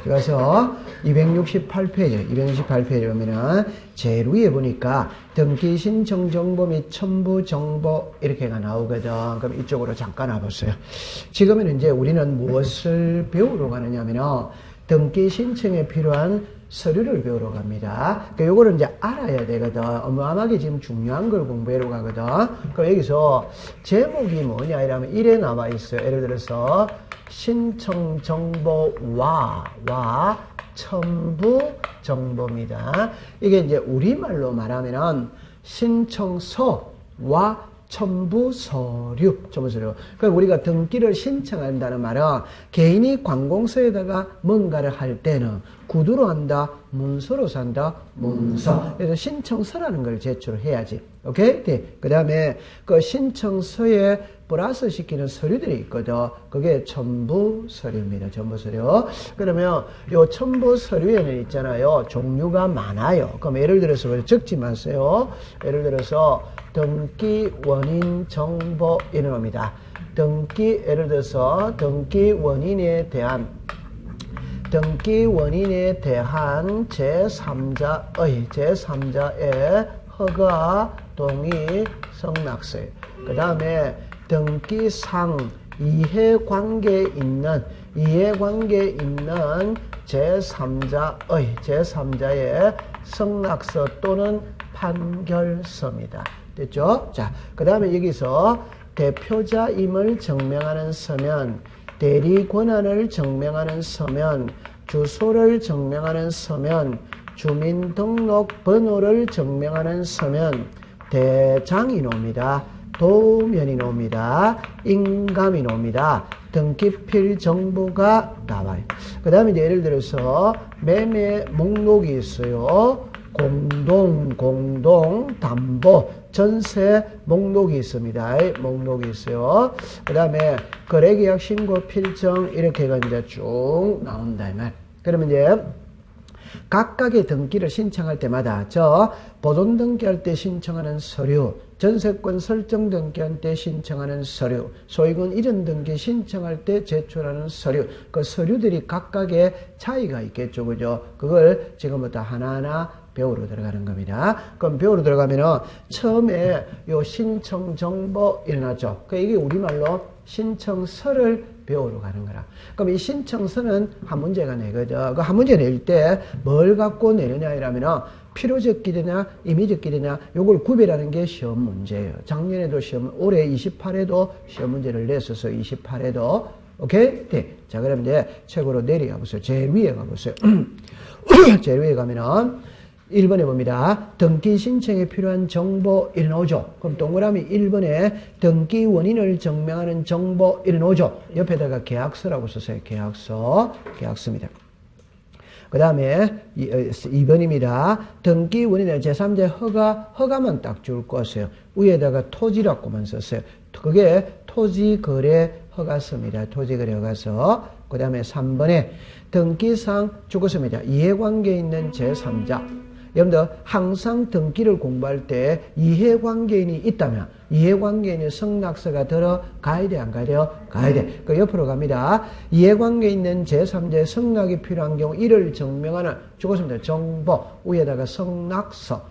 들어가서 268페이지, 268페이지 보면은 제일 위에 보니까 등기 신청 정보 및 첨부 정보 이렇게가 나오거든. 그럼 이쪽으로 잠깐 와보세요. 지금은 이제 우리는 무엇을 배우러 가느냐면은 등기 신청에 필요한 서류를 배우러 갑니다. 그러니까 요거를 이제 알아야 되거든. 어마어마하게 지금 중요한 걸 공부하러 가거든. 그럼 여기서 제목이 뭐냐 이러면 이래 나와 있어요. 예를 들어서 신청 정보와 첨부 정보입니다. 이게 이제 우리말로 말하면은 신청서와 첨부 서류. 그럼 우리가 등기를 신청한다는 말은 개인이 관공서에다가 뭔가를 할 때는 구두로 한다, 문서로 산다, 문서. 그래서 신청서라는 걸 제출해야지. 오케이? 네. 그 다음에 그 신청서에 플러스 시키는 서류들이 있거든. 그게 첨부 서류입니다. 첨부 서류. 그러면 요 첨부 서류에는 있잖아요. 종류가 많아요. 그럼 예를 들어서 적지 마세요. 예를 들어서 등기 원인 정보 이런 겁니다. 예를 들어서 등기 원인에 대한 제3자의 허가, 동의, 성낙서. 그 다음에 등기상 이해관계에 있는 제3자의 성낙서 또는 판결서입니다. 됐죠? 자, 그 다음에 여기서 대표자임을 증명하는 서면, 대리 권한을 증명하는 서면, 주소를 증명하는 서면, 주민등록 번호를 증명하는 서면, 대장이 나옵니다. 도면이 나옵니다. 인감이 나옵니다. 등기필 정보가 나와요. 그 다음에 예를 들어서 매매 목록이 있어요. 공동, 담보, 전세 목록이 있습니다. 목록이 있어요. 그 다음에 거래계약 신고 필정 이렇게가 이제 쭉 나온다 이 말. 그러면 이제 각각의 등기를 신청할 때마다 보존 등기할 때 신청하는 서류, 전세권 설정 등기할 때 신청하는 서류, 소유권 이전 등기 신청할 때 제출하는 서류, 그 서류들이 각각의 차이가 있겠죠, 그죠? 그걸 지금부터 하나하나 배우러 들어가는 겁니다. 그럼 배우러 들어가면은 처음에 요 신청 정보 일어나죠. 이게 우리말로 신청서를 배우러 가는 거라. 그럼 이 신청서는 한 문제가 내거든. 그 한 문제 낼 때 뭘 갖고 내느냐 이러면은 필요적 기대냐 임의적 기대냐 요걸 구별하는 게 시험 문제예요. 작년에도 올해 28회도 시험 문제를 냈어서 28회도 오케이? 네. 자, 그럼 이제 책으로 내려가 보세요. 제일 위에 가보세요. 제일 위에 가면은 1번에 봅니다. 등기 신청에 필요한 정보 이래 나오죠. 그럼 동그라미 1번에 등기 원인을 증명하는 정보 이래 나오죠. 옆에다가 계약서라고 썼어요. 계약서입니다. 그 다음에 2번입니다. 등기 원인을 제3자 허가만 딱 줄 것이에요. 위에다가 토지라고만 썼어요. 그게 토지거래 허가서입니다. 토지거래 허가서. 그 다음에 3번에 등기상 주거서입니다. 이해관계에 있는 제3자. 여러분들 항상 등기를 공부할 때 이해관계인이 있다면 이해관계인의 성낙서가 들어가야 돼, 안 가야 돼요? 가야 돼. 그 옆으로 갑니다. 이해관계에 있는 제3자의 성낙이 필요한 경우 이를 증명하는 주거서입니다. 정보 위에다가 성낙서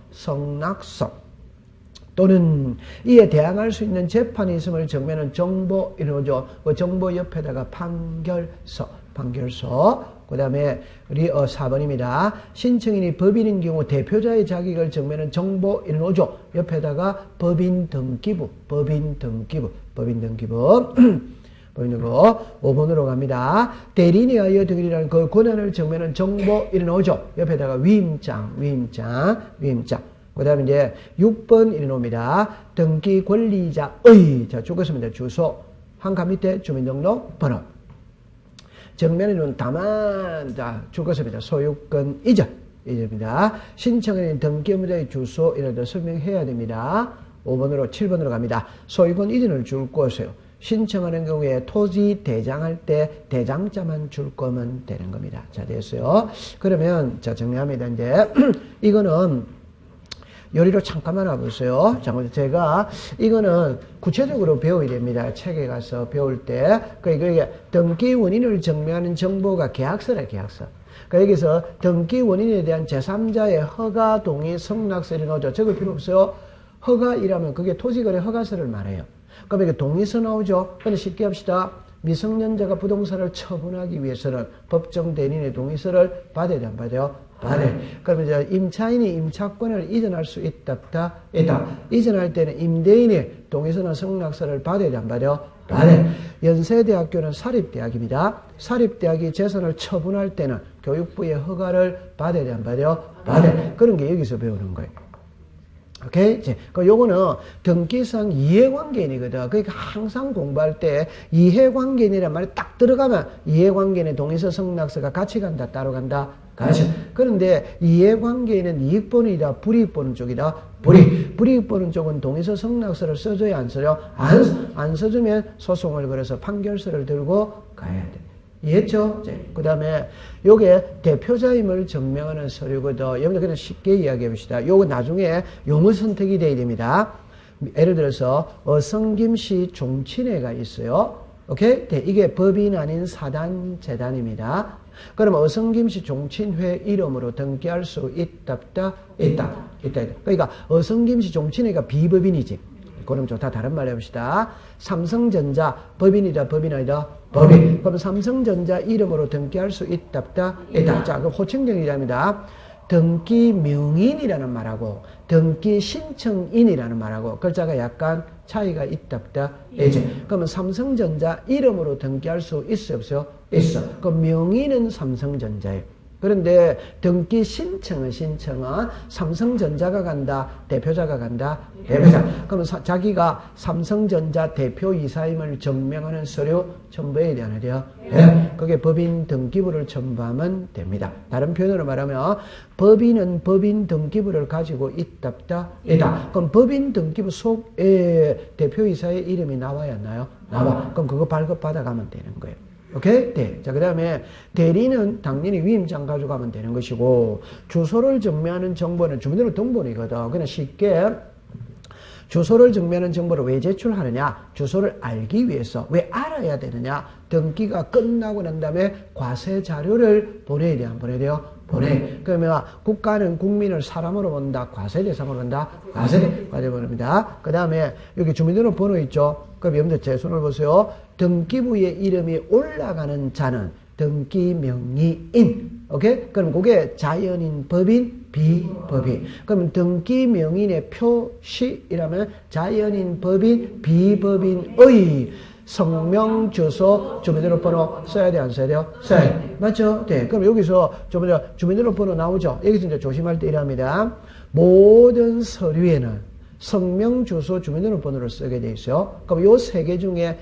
또는 이에 대항할 수 있는 재판이 있음을 증명하는 정보 이러죠. 그 정보 옆에다가 판결서. 그 다음에 우리 4번입니다. 신청인이 법인인 경우 대표자의 자격을 증명하는 정보 이러죠. 옆에다가 법인 등기부. 5번으로 갑니다. 대리인에 의하여 등기라는 그 권한을 증명하는 정보 이러죠. 옆에다가 위임장. 그 다음에 이제 6번 이러옵니다. 등기 권리자의 주거서입니다. 주소. 한칸 밑에 주민등록 번호. 정면에는 다만 주거서입니다. 소유권 이전입니다. 신청인은 등기 의무자의 주소 이런 데 설명해야 됩니다. 7번으로 갑니다. 소유권 이전을 줄 것이에요. 신청하는 경우에 토지 대장할 때 대장자만 줄 거면 되는 겁니다. 자, 됐어요. 그러면 정리합니다. 이제 이거는 요리로 잠깐만 와보세요. 자, 제가 이거는 구체적으로 배워야 됩니다. 책에 가서 배울 때. 그러니까 등기 원인을 증명하는 정보가 계약서라, 계약서. 그러니까 여기서 등기 원인에 대한 제3자의 허가, 동의, 승낙서를 나오죠. 적을 필요 없어요. 허가이라면 그게 토지거래 허가서를 말해요. 그럼 이게 동의서 나오죠. 근데 쉽게 합시다. 미성년자가 부동산을 처분하기 위해서는 법정 대리인의 동의서를 받아야 돼, 안 받아요? 받아요. 그러면 이제 임차인이 임차권을 이전할 수 있다, 없다? 있다. 이전할 때는 임대인이 동의서나 승낙서를 받아야 돼, 안 받아요? 받아요. 연세대학교는 사립대학입니다. 사립대학이 재산을 처분할 때는 교육부의 허가를 받아야 돼, 안 받아요? 받아요. 그런 게 여기서 배우는 거예요. 오케이? 요거는 등기상 이해관계인이거든. 그러니까 항상 공부할 때 이해관계인이란 말이 딱 들어가면 이해관계인의 동의서 승낙서가 같이 간다, 따로 간다? 같이. 그런데 이해관계인은 이익 보는이다, 불이익 보는 쪽이다? 불이익 보는 쪽은 동의서 승낙서를 써줘야 안 써요? 안 써주면 소송을 걸어서 판결서를 들고 가야 돼. 이해했죠? 그 다음에 요게 대표자임을 증명하는 서류거든. 여러분들 그냥 쉽게 이야기해 봅시다. 요거 나중에 용어 선택이 돼야 됩니다. 예를 들어서 어성김씨 종친회가 있어요. 오케이? 이게 법인 아닌 사단 재단입니다. 그러면 어성김씨 종친회 이름으로 등기할 수 있다, 없다? 있다. 그러니까 어성김씨 종친회가 비법인이지. 그럼 좋다. 다른 말 해봅시다. 삼성전자 법인이다, 법인 아니다? 법인. 그럼 삼성전자 이름으로 등기할 수 있다, 없다? 있다. 자, 그럼 호칭정의랍니다. 등기 명인이라는 말하고 등기 신청인이라는 말하고 글자가 약간 차이가 있다, 없다? 있지. 그러면 삼성전자 이름으로 등기할 수 있어요, 없어요? 있어. 그럼 명인은 삼성전자예요. 그런데 등기 신청은 삼성전자가 간다, 대표자가 간다, 대표자. 그러면 자기가 삼성전자 대표이사임을 증명하는 서류 첨부해야 되나요? 네. 그게 법인 등기부를 첨부하면 됩니다. 다른 표현으로 말하면 법인은 법인 등기부를 가지고 있다, 없다? 있다. 그럼 법인 등기부 속에 대표이사의 이름이 나와야 하나요? 나와. 그럼 그거 발급받아가면 되는 거예요. 오케이? 네. 자, 그 다음에 대리는 당연히 위임장 가져가면 되는 것이고, 주소를 증명하는 정보는 주민등록 등본이거든. 그냥 쉽게 주소를 증명하는 정보를 왜 제출하느냐? 주소를 알기 위해서. 왜 알아야 되느냐? 등기가 끝나고 난 다음에 과세 자료를 보내야 돼요? 안 보내야 돼요? 보내. 그러면 국가는 국민을 사람으로 본다, 과세 대상으로 본다, 과세 본다. 그 다음에 여기 주민등록 번호 있죠? 그럼 여러분들 제 손을 보세요. 등기부의 이름이 올라가는 자는 등기명의인. 오케이? 그럼 그게 자연인, 법인, 비법인. 그러면 등기명의인의 표시이라면 자연인, 법인, 비법인의 성명, 주소, 주민등록번호 써야 돼, 안 써야 돼요? 써야 돼. 맞죠? 네. 그럼 여기서 주민등록번호 나오죠? 여기서 이제 조심할 때 이랍니다. 모든 서류에는 성명, 주소, 주민등록번호를 쓰게 돼 있어요. 그럼 요 세 개 중에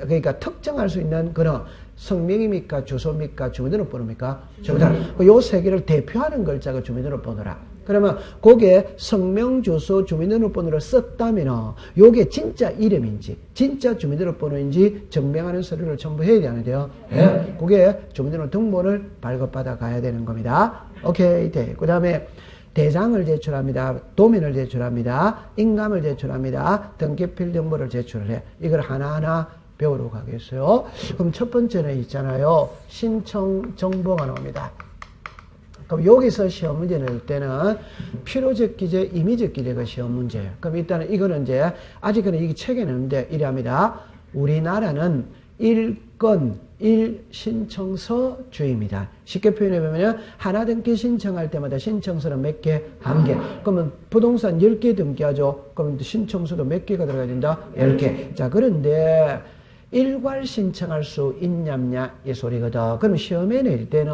그러니까 특정할 수 있는 그런 성명입니까? 주소입니까? 주민등록번호입니까? 주민등록. 요 세 개를 대표하는 글자가 주민등록번호라. 그러면 그게 성명, 주소, 주민등록번호를 썼다면 요게 진짜 이름인지 진짜 주민등록번호인지 증명하는 서류를 첨부해야 되는데요. 네. 그게 주민등록 등본을 발급받아 가야 되는 겁니다. 오케이. 네. 그 다음에 대장을 제출합니다. 도면을 제출합니다. 인감을 제출합니다. 등기필 등본을 제출을 해. 이걸 하나하나 배우러 가겠어요. 그럼 첫 번째는 있잖아요. 신청 정보가 나옵니다. 그럼 여기서 시험 문제 낼 때는 필요적 기재, 임의적 기재가 시험 문제예요. 그럼 일단은 이거는 이제 아직은 이게 책에 넣는데 이래합니다. 우리나라는 일건 1신청서 주의입니다. 쉽게 표현해보면 하나 등기 신청할 때마다 신청서는 몇 개? 한 개. 그러면 부동산 10개 등기하죠. 그럼 신청서도 몇 개가 들어가야 된다? 10개. 자, 그런데 일괄 신청할 수 있냐냐 이 소리거든. 그럼 시험에 낼 때는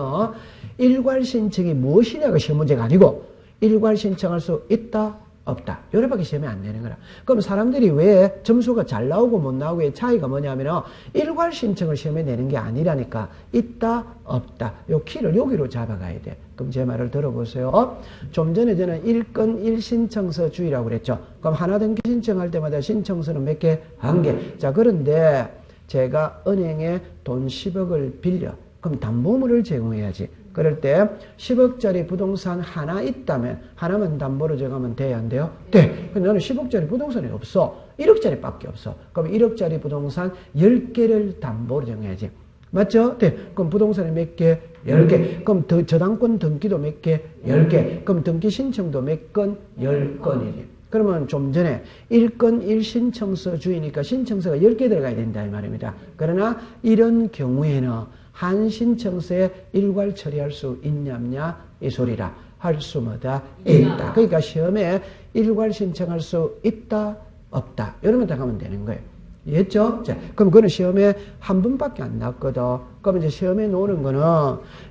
일괄 신청이 무엇이냐가 시험 문제가 아니고 일괄 신청할 수 있다? 없다. 요래밖에 시험에 안 내는 거라. 그럼 사람들이 왜 점수가 잘 나오고 못 나오고의 차이가 뭐냐면 일괄 신청을 시험에 내는 게 아니라니까 있다 없다. 요 키를 여기로 잡아가야 돼. 그럼 제 말을 들어보세요. 좀 전에 저는 1건 1신청서 주의라고 그랬죠. 그럼 하나 등기 신청할 때마다 신청서는 몇 개? 한 개. 자, 그런데 제가 은행에 돈 10억을 빌려 그럼 담보물을 제공해야지. 그럴 때 10억짜리 부동산 하나 있다면 하나만 담보로 제공하면 돼야 안 돼요? 돼. 근데 너는 10억짜리 부동산이 없어. 1억짜리 밖에 없어. 그럼 1억짜리 부동산 10개를 담보로 제공해야지. 맞죠? 네. 그럼 부동산이 몇 개? 10개. 그럼 저당권 등기도 몇 개? 10개. 그럼 등기 신청도 몇 건? 10건이니. 그러면 좀 전에 1건 1신청서 주의니까 신청서가 10개 들어가야 된다 이 말입니다. 그러나 이런 경우에는 한 신청서에 일괄 처리할 수 있냐냐 이 소리라. 할 수마다 있다. 그러니까 시험에 일괄 신청할 수 있다 없다 이러면 다 가면 되는 거예요. 이해했죠? 자, 그럼 그거는 시험에 한 번밖에 안 났거든. 그럼 이제 시험에 놓는 거는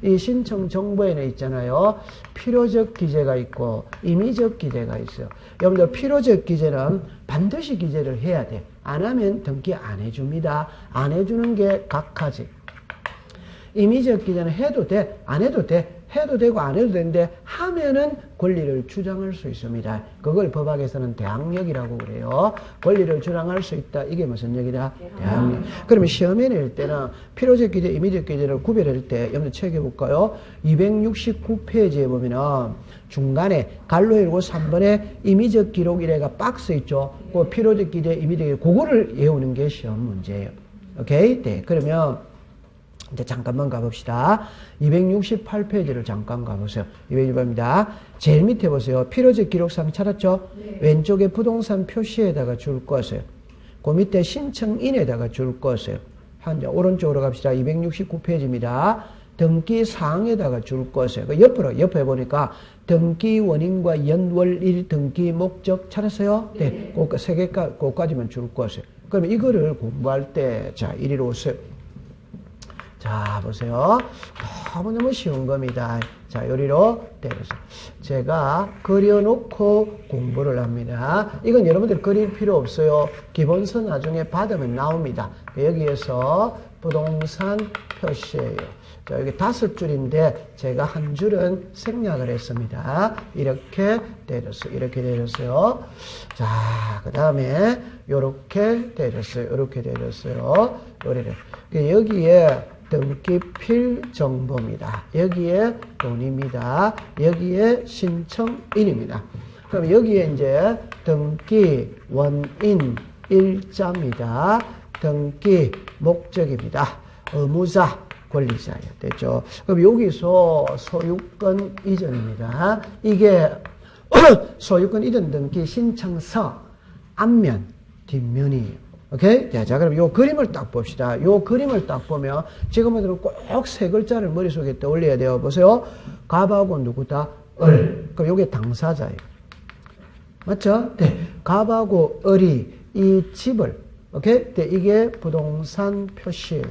이 신청 정보에는 있잖아요. 필요적 기재가 있고 임의적 기재가 있어요. 여러분들 필요적 기재는 반드시 기재를 해야 돼. 안 하면 등기 안 해줍니다. 안 해주는 게 각하지. 임의적 기재는 해도 돼. 안 해도 돼. 해도 되고 안 해도 되는데 하면은 권리를 주장할 수 있습니다. 그걸 법학에서는 대항력이라고 그래요. 권리를 주장할 수 있다. 이게 무슨 얘기다? 대항력. 그러면 시험에 낼 때는 필요적 기재, 임의적 기재를 구별할 때 여러분들 책에 볼까요? 269페이지에 보면은 중간에 갈로 일고 3번에 임의적 기록 이래가 박스 있죠. 그 필요적 기재, 임의적 기재 그거를 외우는 게 시험 문제예요. 오케이? 네. 그러면 이제 잠깐만 가봅시다. 268페이지를 잠깐 가보세요. 268입니다. 제일 밑에 보세요. 필요적 기록상 찾았죠? 네. 왼쪽에 부동산 표시에다가 줄 것이에요. 그 밑에 신청인에다가 줄 것이에요. 오른쪽으로 갑시다. 269페이지입니다. 등기 사항에다가 줄 것이에요. 그 옆에 보니까 등기 원인과 연월일 등기 목적 찾았어요? 네. 그 세 개까지, 그까지만 줄 것이에요. 그러면 이거를 공부할 때, 자, 이리로 오세요. 자, 보세요. 너무너무 쉬운 겁니다. 자, 요리로 때려서. 제가 그려놓고 공부를 합니다. 이건 여러분들 그릴 필요 없어요. 기본서 나중에 받으면 나옵니다. 여기에서 부동산 표시예요. 자, 여기 5줄인데 제가 한 줄은 생략을 했습니다. 이렇게 때렸어요. 이렇게 때렸어요. 자, 그 다음에 요렇게 때렸어요. 요렇게 때렸어요. 요리를. 여기에 등기필 정보입니다. 여기에 돈입니다. 여기에 신청인입니다. 그럼 여기에 이제 등기 원인 일자입니다. 등기 목적입니다. 의무자 권리자예요. 됐죠? 그럼 여기서 소유권 이전입니다. 이게 소유권 이전 등기 신청서 앞면, 뒷면이에요. 오케이? 자, 그럼 요 그림을 딱 봅시다. 요 그림을 딱 보면 지금부터는 꼭 세 글자를 머릿속에 떠올려야 돼요. 보세요. 갑하고 누구다? 을. 그럼 요게 당사자예요. 맞죠? 네. 갑하고 을이 이 집을, 오케이? 네. 이게 부동산 표시예요.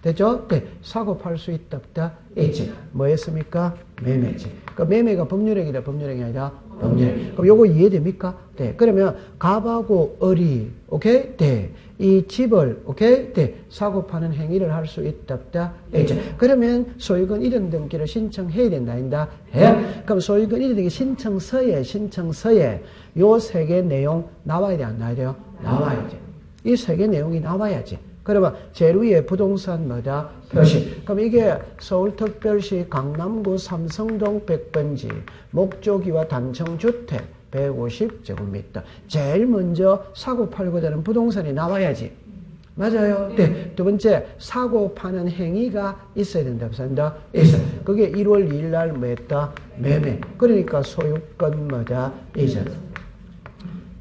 됐죠? 네. 사고 팔 수 있다, 없다? 있지. 뭐였습니까? 매매지. 그 매매가 법률행위다, 법률행위 아니라 법률. 그럼 요거 이해됩니까? 네. 그러면 갑하고 을이, 오케이? 네. 이 집을, 오케이? 네. 사고 파는 행위를 할 수 있다, 없다? 있지. 그러면 소유권 이전 등기를 신청해야 된다, 아닌다? 해. 그럼 소유권 이전 등기 신청서에 요 3개 내용 나와야 돼, 안 나와야 돼요? 나와야지. 이 3개 내용이 나와야지. 그러면 제일 위에 부동산 뭐다? 표시. 그럼 이게 서울특별시 강남구 삼성동 100번지 목조기와 단층주택 150제곱미터. 제일 먼저 사고 팔고자 하는 부동산이 나와야지. 맞아요. 네. 두 번째, 사고 파는 행위가 있어야 된다. 없어야 있어. 그게 1월 2일 날 뭐였다? 매매. 그러니까 소유권 뭐다? 이전.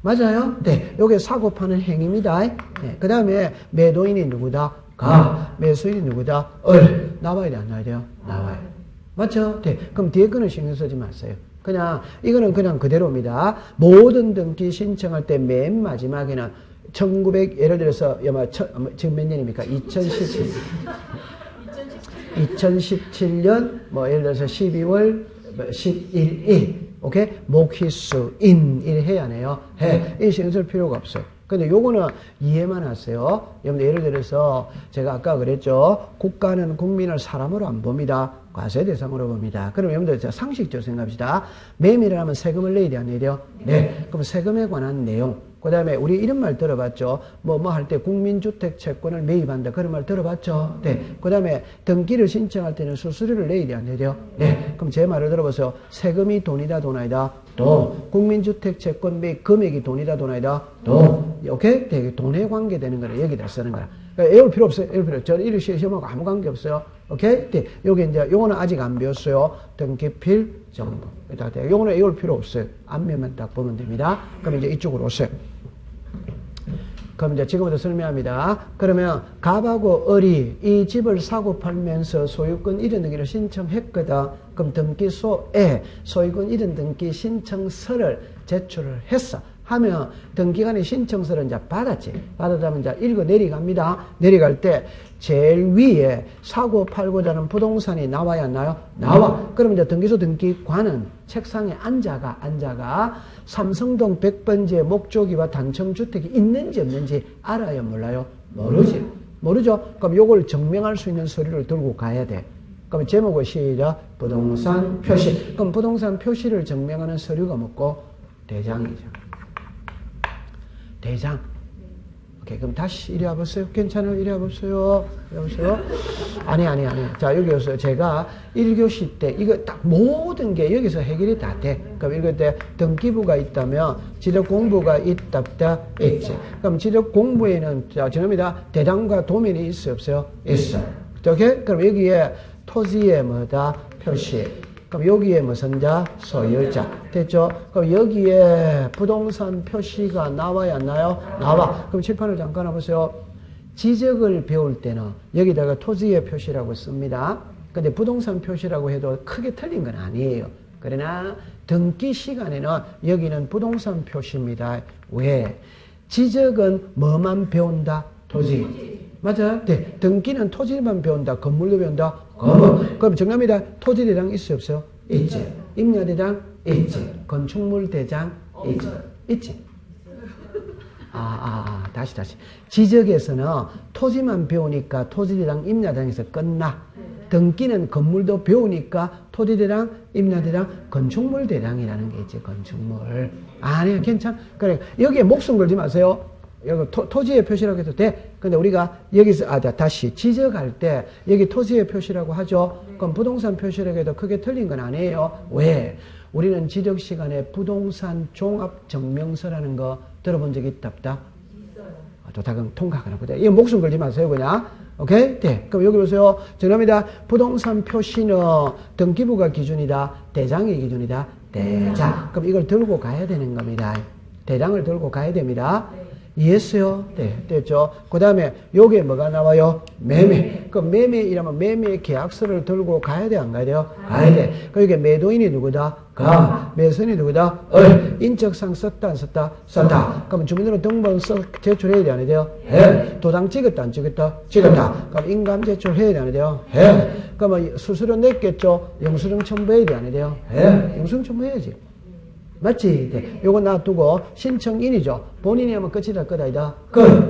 맞아요? 네. 요게 사고 파는 행위입니다. 네. 그 다음에 매도인이 누구다? 가. 매수인이 누구다? 을. 나와야 돼, 안 나와야 돼요? 나와요. 맞죠? 네. 그럼 뒤에 거는 신경 쓰지 마세요. 그냥, 이거는 그냥 그대로입니다. 모든 등기 신청할 때 맨 마지막에는 1900, 예를 들어서, 지금 몇 년입니까? 2017년, 예를 들어서 12월 11일. 오케이? 목희수, 일 해야 하네요. 해. 이 신경 쓸 필요가 없어요. 근데 요거는 이해만 하세요. 여러분들 예를 들어서 제가 아까 그랬죠. 국가는 국민을 사람으로 안 봅니다. 과세 대상으로 봅니다. 그럼 여러분들 상식적으로 생각합시다. 매매를 하면 세금을 내야 돼, 안 내야 돼요? 네. 그럼 세금에 관한 내용, 그 다음에 우리 이런 말 들어봤죠. 뭐 할 때 국민주택 채권을 매입한다. 그런 말 들어봤죠. 네. 그 다음에 등기를 신청할 때는 수수료를 내야 돼, 안 내야 돼요? 네. 그럼 제 말을 들어보세요. 세금이 돈이다, 돈 아니다? 돈. 국민주택 채권 매입 금액이 돈이다, 돈 아니다? 돈. 오케이? 되게 돈에 관계되는 거를 여기다 쓰는 거야. 그러니까 외울 필요 없어요. 외울 필요 없어요. 저는 이를 시험하고 아무 관계 없어요. 오케이? 네. 요게 이제, 요거는 아직 안 배웠어요. 등기필 정보. 요거는 외울 필요 없어요. 앞면만 딱 보면 됩니다. 그럼 이제 이쪽으로 오세요. 그럼 이제 지금부터 설명합니다. 그러면 갑하고 을이 이 집을 사고 팔면서 소유권 이전 등기를 신청했거든. 그럼 등기소에 소유권 이전 등기 신청서를 제출을 했어. 하면 등기관의 신청서를 이제 받았지. 받았다면 이제 읽어 내려갑니다. 내려갈 때 제일 위에 사고 팔고자 하는 부동산이 나와야 하나요? 나와. 그럼 이제 등기소 등기관은 책상에 앉아가 삼성동 100번지의 목조기와 단층주택이 있는지 없는지 알아요? 몰라요? 모르지. 모르죠? 그럼 요걸 증명할 수 있는 서류를 들고 가야 돼. 그럼 제목은 시작. 부동산 표시. 그럼 부동산 표시를 증명하는 서류가 뭐고? 대장이죠. 대장. 오케이. 그럼 다시 이리 와보세요. 괜찮아요? 이리 와보세요. 이리 와보세요. 아니. 자, 여기 오세요. 제가 1교시 때 이거 딱 모든 게 여기서 해결이 다 돼. 그럼 이럴 때 등기부가 있다면 지적 공부가 있다, 있지. 그럼 지적 공부에는, 자, 죄송합니다. 대장과 도면이 있어요? 없어요? 있어. 오케이? 그럼 여기에 토지의 뭐다? 표시. 그럼 여기에 무슨 자? 소유자. 됐죠? 그럼 여기에 부동산 표시가 나와야 안 나요? 나와. 그럼 칠판을 잠깐 해보세요. 지적을 배울 때는 여기다가 토지의 표시라고 씁니다. 근데 부동산 표시라고 해도 크게 틀린 건 아니에요. 그러나 등기 시간에는 여기는 부동산 표시입니다. 왜? 지적은 뭐만 배운다? 토지. 맞아? 네. 등기는 토지만 배운다. 건물도 배운다. 그럼 정답입니다. 토지대장 있어요? 없어요? 있지. 임야대장? 있지. 건축물대장? 있지. 다시. 지적에서는 토지만 배우니까 토지대장, 임야대장에서 끝나. 등기는 건물도 배우니까 토지대장, 임야대장, 건축물대장이라는 게 있지. 건축물. 아니야, 괜찮아. 그래. 여기에 목숨 걸지 마세요. 여기 토지의 표시라고 해도 돼. 근데 우리가 여기서, 다시 지적할 때 여기 토지의 표시라고 하죠. 그럼 부동산 표시라고 해도 크게 틀린 건 아니에요. 왜? 우리는 지적 시간에 부동산 종합증명서라는 거 들어본 적 있다, 없다? 좋다. 그럼 통과하나 보다. 이거 목숨 걸지 마세요, 그냥. 오케이? 네. 그럼 여기 보세요. 정답입니다. 부동산 표시는 등기부가 기준이다. 대장이 기준이다. 대장. 그럼 이걸 들고 가야 되는 겁니다. 대장을 들고 가야 됩니다. 이해했어요? 네, 됐죠? 그 다음에 요게 뭐가 나와요? 매매. 그럼 매매이라면 매매 계약서를 들고 가야 돼, 안 가야 돼요? 가야 돼. 그럼 이게 매도인이 누구다? 매수인이 누구다? 인적상 썼다, 안 썼다? 썼다. 그럼 주민등록 등본 제출해야 돼, 안 해야 돼요? 해. 도장 찍었다, 안 찍었다? 찍었다. 그럼 인감 제출해야 돼, 안 해야 돼요? 해. 그러면 수수료 냈겠죠? 영수증 첨부해야 돼, 안 해야 돼요? 해. 영수증 첨부해야지. 맞지? 네. 요거 놔두고 신청인이죠. 본인이 하면 끝이 될 거다, 이다.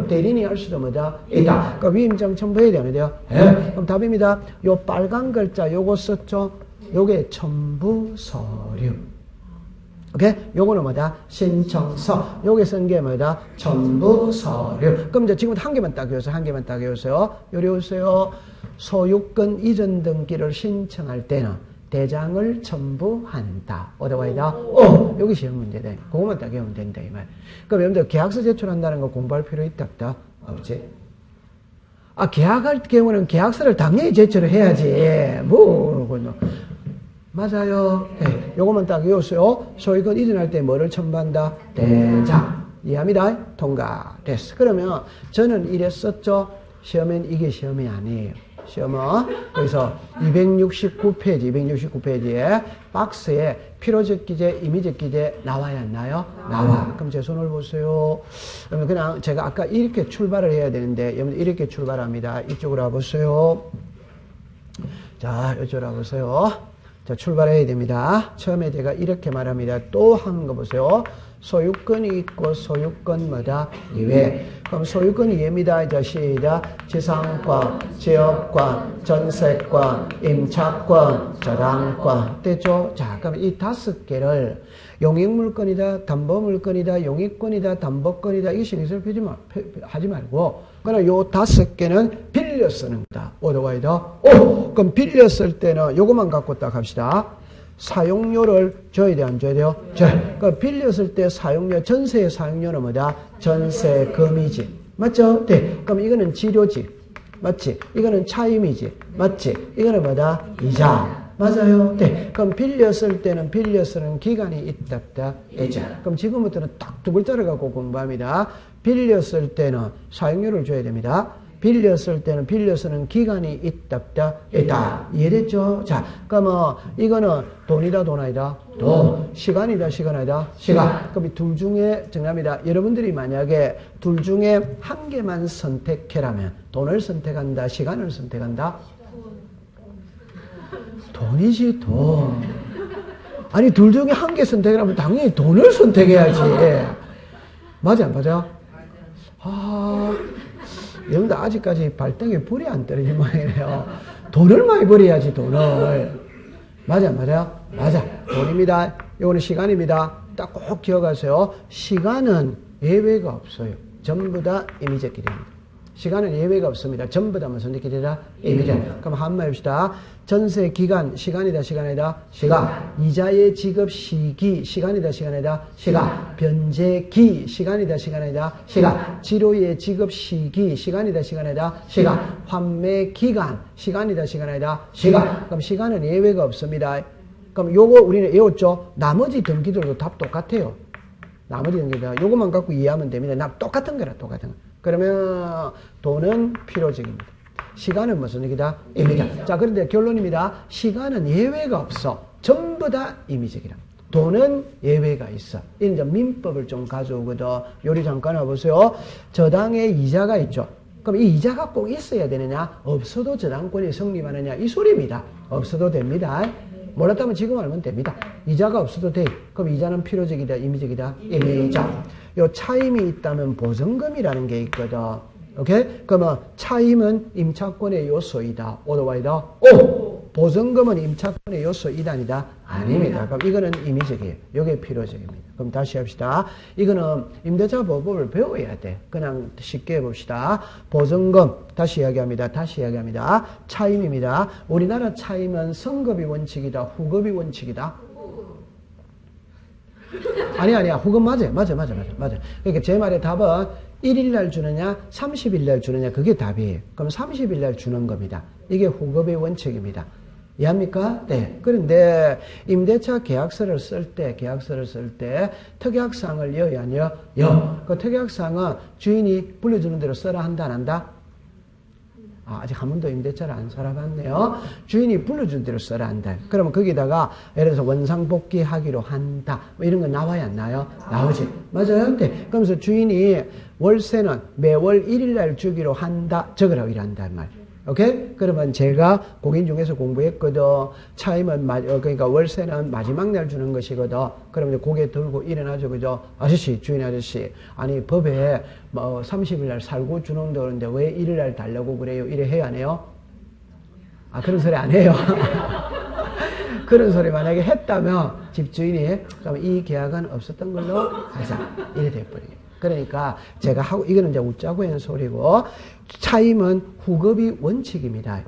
대리인이 할 수도 뭐다? 있다. 그럼 위임장 첨부해야 되는 돼요? 예. 그럼 답입니다. 요 빨간 글자 요거 썼죠? 요게 첨부 서류. 오케이? 요거는 뭐다? 신청서. 요게 쓴 게 뭐다? 첨부 서류. 그럼 이제 지금부터 한 개만 딱 외우세요. 한 개만 딱 외우세요. 요리 오세요. 소유권 이전 등기를 신청할 때는 대장을 첨부한다. 어디와이다? 여기 시험 문제다. 그것만 딱 외우면 된다, 이 말. 그럼 여러분들 계약서 제출한다는 거 공부할 필요 있다, 없다? 없지? 계약할 경우는 계약서를 당연히 제출을 해야지. 그러군요. 맞아요. 네. 요것만 딱 외우세요. 소유권 이전할 때 뭐를 첨부한다? 대장. 이해합니다? 통과. 됐어. 그러면 저는 이랬었죠. 시험엔 이게 시험이 아니에요. 시험은 그래서 269페이지에 박스에 필요적 기재, 임의적 기재 나와야 하나요? 나와. 그럼 제 손을 보세요. 그러면 그냥 제가 아까 이렇게 출발을 해야 되는데 여러분 이렇게 출발합니다. 이쪽으로 와보세요. 자, 이쪽으로 와보세요. 자, 출발해야 됩니다. 처음에 제가 이렇게 말합니다. 또 하는 거 보세요. 소유권이 있고 소유권 뭐다? 이외. 그럼 소유권 이외입니다. 이제 시작. 지상권, 지역권, 전세권, 임차권, 저당권. 됐죠? 자, 그럼 이 5개를 용익물권이다, 담보물권이다, 용익권이다, 담보권이다. 이 신경 하지 말고 그러나 요 5개는 빌려 쓰는 거다. 어드와이더. 그럼 빌려 쓸 때는 요것만 갖고 딱 합시다. 사용료를 줘야 돼, 안 줘야 돼요? 그러니까 빌려 쓸 때 사용료, 전세의 사용료는 뭐다? 전세금이지. 맞죠? 네. 그럼 이거는 지료지. 맞지? 이거는 차임이지. 맞지? 이거는 뭐다? 이자. 맞아요? 네. 그럼 빌려 쓸 때는 빌려 쓰는 기간이 있답다. 이자. 그럼 지금부터는 딱 2글자를 갖고 공부합니다. 빌려 쓸 때는 사용료를 줘야 됩니다. 빌려 쓸 때는 빌려 쓰는 기간이 있답다. 있다. 이해됐죠? 자, 그러면 이거는 돈이다, 돈 아니다? 돈. 시간이다, 시간 아니다? 시간. 그럼 이 둘 중에 정답입니다. 여러분들이 만약에 둘 중에 한 개만 선택해라면 돈을 선택한다, 시간을 선택한다? 돈이지, 돈. 아니, 둘 중에 한 개 선택하면 당연히 돈을 선택해야지. 맞아, 안 맞아? 여러분들 아직까지 발등에 불이 안 떨어진 모양이네요. 돈을 많이 벌어야지, 돈을. 맞아, 맞아? 맞아. 돈입니다. 이거는 시간입니다. 딱 꼭 기억하세요. 시간은 예외가 없어요. 전부 다 임의적 길입니다. 시간은 예외가 없습니다. 전부 다 무슨 길이다? 임의적. 그럼 한번 해봅시다. 전세 기간, 시간이다, 시간이다? 시간. 이자의 지급 시기, 시간이다, 시간이다? 시간. 변제기, 시간이다, 시간이다? 시간. 치료의 지급 시기, 시간이다, 시간이다? 시간. 환매 기간, 시간이다, 시간이다? 시간. 그럼 시간은 예외가 없습니다. 그럼 요거 우리는 외웠죠? 나머지 등기들도 답 똑같아요. 나머지 등기들. 요것만 갖고 이해하면 됩니다. 똑같은 거라, 똑같은 거. 그러면 돈은 필요적입니다. 시간은 무슨 얘기다? 임의적. 자, 그런데 결론입니다. 시간은 예외가 없어. 전부 다 임의적이라. 돈은 예외가 있어. 이제 민법을 좀 가져오거든. 요리 잠깐 와보세요. 저당에 이자가 있죠. 그럼 이 이자가 꼭 있어야 되느냐? 없어도 저당권이 성립하느냐? 이 소리입니다. 없어도 됩니다. 몰랐다면 지금 알면 됩니다. 이자가 없어도 돼. 그럼 이자는 필요적이다, 임의적이다? 임의적. 요 차임이 있다면 보증금이라는 게 있거든. 오케이? 그러면 차임은 임차권의 요소이다. 오더와이다. 보증금은 임차권의 요소이다, 아니다? 아닙니다. 그럼 이거는 임의적이에요. 이게 필요적입니다. 그럼 다시 합시다. 이거는 임대차 보법을 배워야 돼. 그냥 쉽게 해봅시다. 보증금, 다시 이야기합니다. 차임입니다. 우리나라 차임은 선급이 원칙이다, 후급이 원칙이다? 아니야. 후급 맞아요. 맞아. 그러니까 제 말의 답은 1일날 주느냐, 30일날 주느냐, 그게 답이에요. 그럼 30일날 주는 겁니다. 이게 후급의 원칙입니다. 이해합니까? 네. 그런데 임대차 계약서를 쓸 때 특약사항을 여야 안 여? 그 특약사항은 주인이 불려주는 대로 써라 한다, 안 한다? 아직 한 번도 임대차를 안 살아봤네요. 주인이 불러준 대로 써라 한다. 그러면 거기다가 예를 들어서 원상복귀 하기로 한다. 뭐 이런 거 나와야 안 나요? 나오지. 맞아요? 네. 그러면서 주인이 월세는 매월 1일날 주기로 한다. 적으라고 일한단 말. 오케이? 그러면 제가 공인 중에서 공부했거든. 차임은, 그러니까 월세는 마지막 날 주는 것이거든. 그러면 고개 들고 일어나죠. 그죠? 아저씨, 주인 아저씨. 아니, 법에 30일 날 살고 주는다 그러는데 왜 1일 날 달라고 그래요? 이래 해야 안 해요? 그런 소리 안 해요. 그런 소리 만약에 했다면 집주인이 그럼 이 계약은 없었던 걸로 하자. 이래 돼버려요. 그러니까 제가 하고, 이거는 이제 웃자고 하는 소리고, 차임은 후급이 원칙입니다.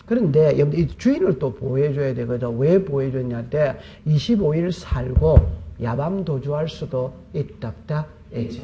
그런데 이 주인을 또 보호해줘야 되거든. 왜 보호해줬냐 때 25일 살고 야밤 도주할 수도 있답다. 이제.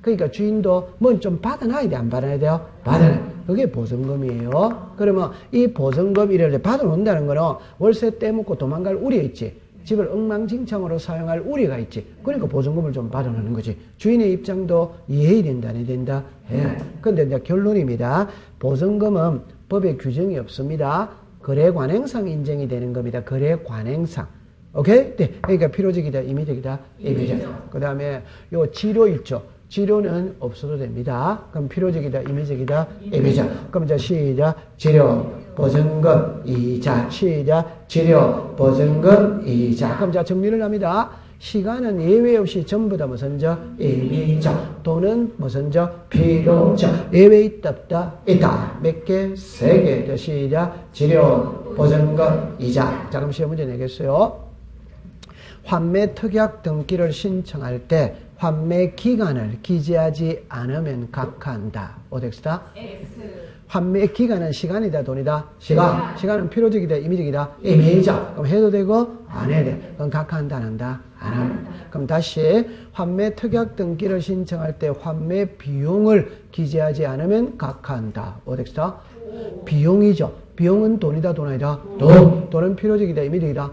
그러니까 주인도 뭐 좀 받아놔야 돼, 안 받아야 돼요? 받아놔야 돼. 그게 보증금이에요. 그러면 이 보증금 이를 받아놓는다는 거는 월세 떼먹고 도망갈 우려 있지. 집을 엉망진창으로 사용할 우려가 있지. 그러니까 보증금을 좀 받아놓는 거지. 주인의 입장도 이해해야 된다, 안 된다? 예. 근데 이제 결론입니다. 보증금은 법에 규정이 없습니다. 거래관행상 인정이 되는 겁니다. 거래관행상. 오케이? 네. 그러니까 필요적이다, 임의적이다, 임의적. 그 다음에 요 지료 있죠. 지료는 없어도 됩니다. 그럼 필요적이다, 임의적이다, 임의적. 그럼 이제 시작. 지료, 보증금, 이자. 시작. 지료, 보증금, 이자. 그럼 자, 정리를 합니다. 시간은 예외 없이 전부 다 무슨적? 임의적. 돈은 무슨적? 필요적. 예외 있다, 없다? 있다. 몇 개? 3개. 시작. 지료, 보증금, 이자. 자, 그럼 시험 문제 내겠어요. 환매 특약 등기를 신청할 때 환매 기간을 기재하지 않으면 각하한다. 어떻습니까? X. 환매 기간은 시간이다, 돈이다? 시간. 시간은 필요적이다, 임의적이다? 임의적. 그럼 해도 되고 안 해도 돼. 그럼 각하한다, 안 한다? 안 한다. 그럼 다시 환매 특약 등기를 신청할 때 환매 비용을 기재하지 않으면 각하한다. 어떻습니까? 비용이죠. 비용은 돈이다, 돈 아니다? 돈. 돈은 필요적이다, 임의적이다?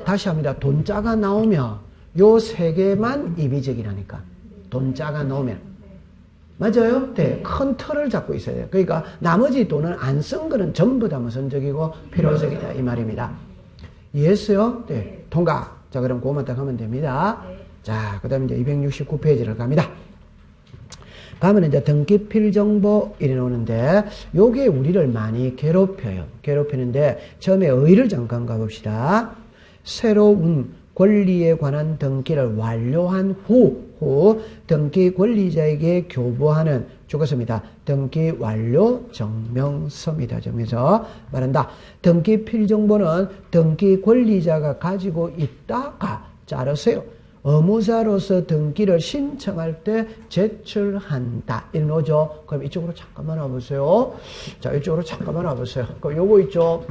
다시 합니다. 돈자가 나오면 요 3개만 임의적이라니까. 돈자가 나오면. 맞아요? 네. 큰 틀을 잡고 있어야 돼요. 그러니까 나머지 돈은 안 쓴 거는 전부 다 무슨적이고 필요적이다 이 말입니다. 이해했어요? 네. 통과. 자, 그럼 그것만 딱 하면 됩니다. 자, 그 다음에 이제 269페이지를 갑니다. 가면 이제 등기필 정보 이래 놓는데 요게 우리를 많이 괴롭혀요. 괴롭히는데 처음에 의의를 잠깐 가봅시다. 새로운 권리에 관한 등기를 완료한 후 등기 권리자에게 교부하는 죽었습니다. 등기 완료 증명서입니다. 점에서 말한다. 등기 필정보는 등기 권리자가 가지고 있다가 자르세요. 의무자로서 등기를 신청할 때 제출한다. 이런 거죠. 그럼 이쪽으로 잠깐만 와보세요. 자, 이쪽으로 잠깐만 와보세요. 그럼 요거 있죠.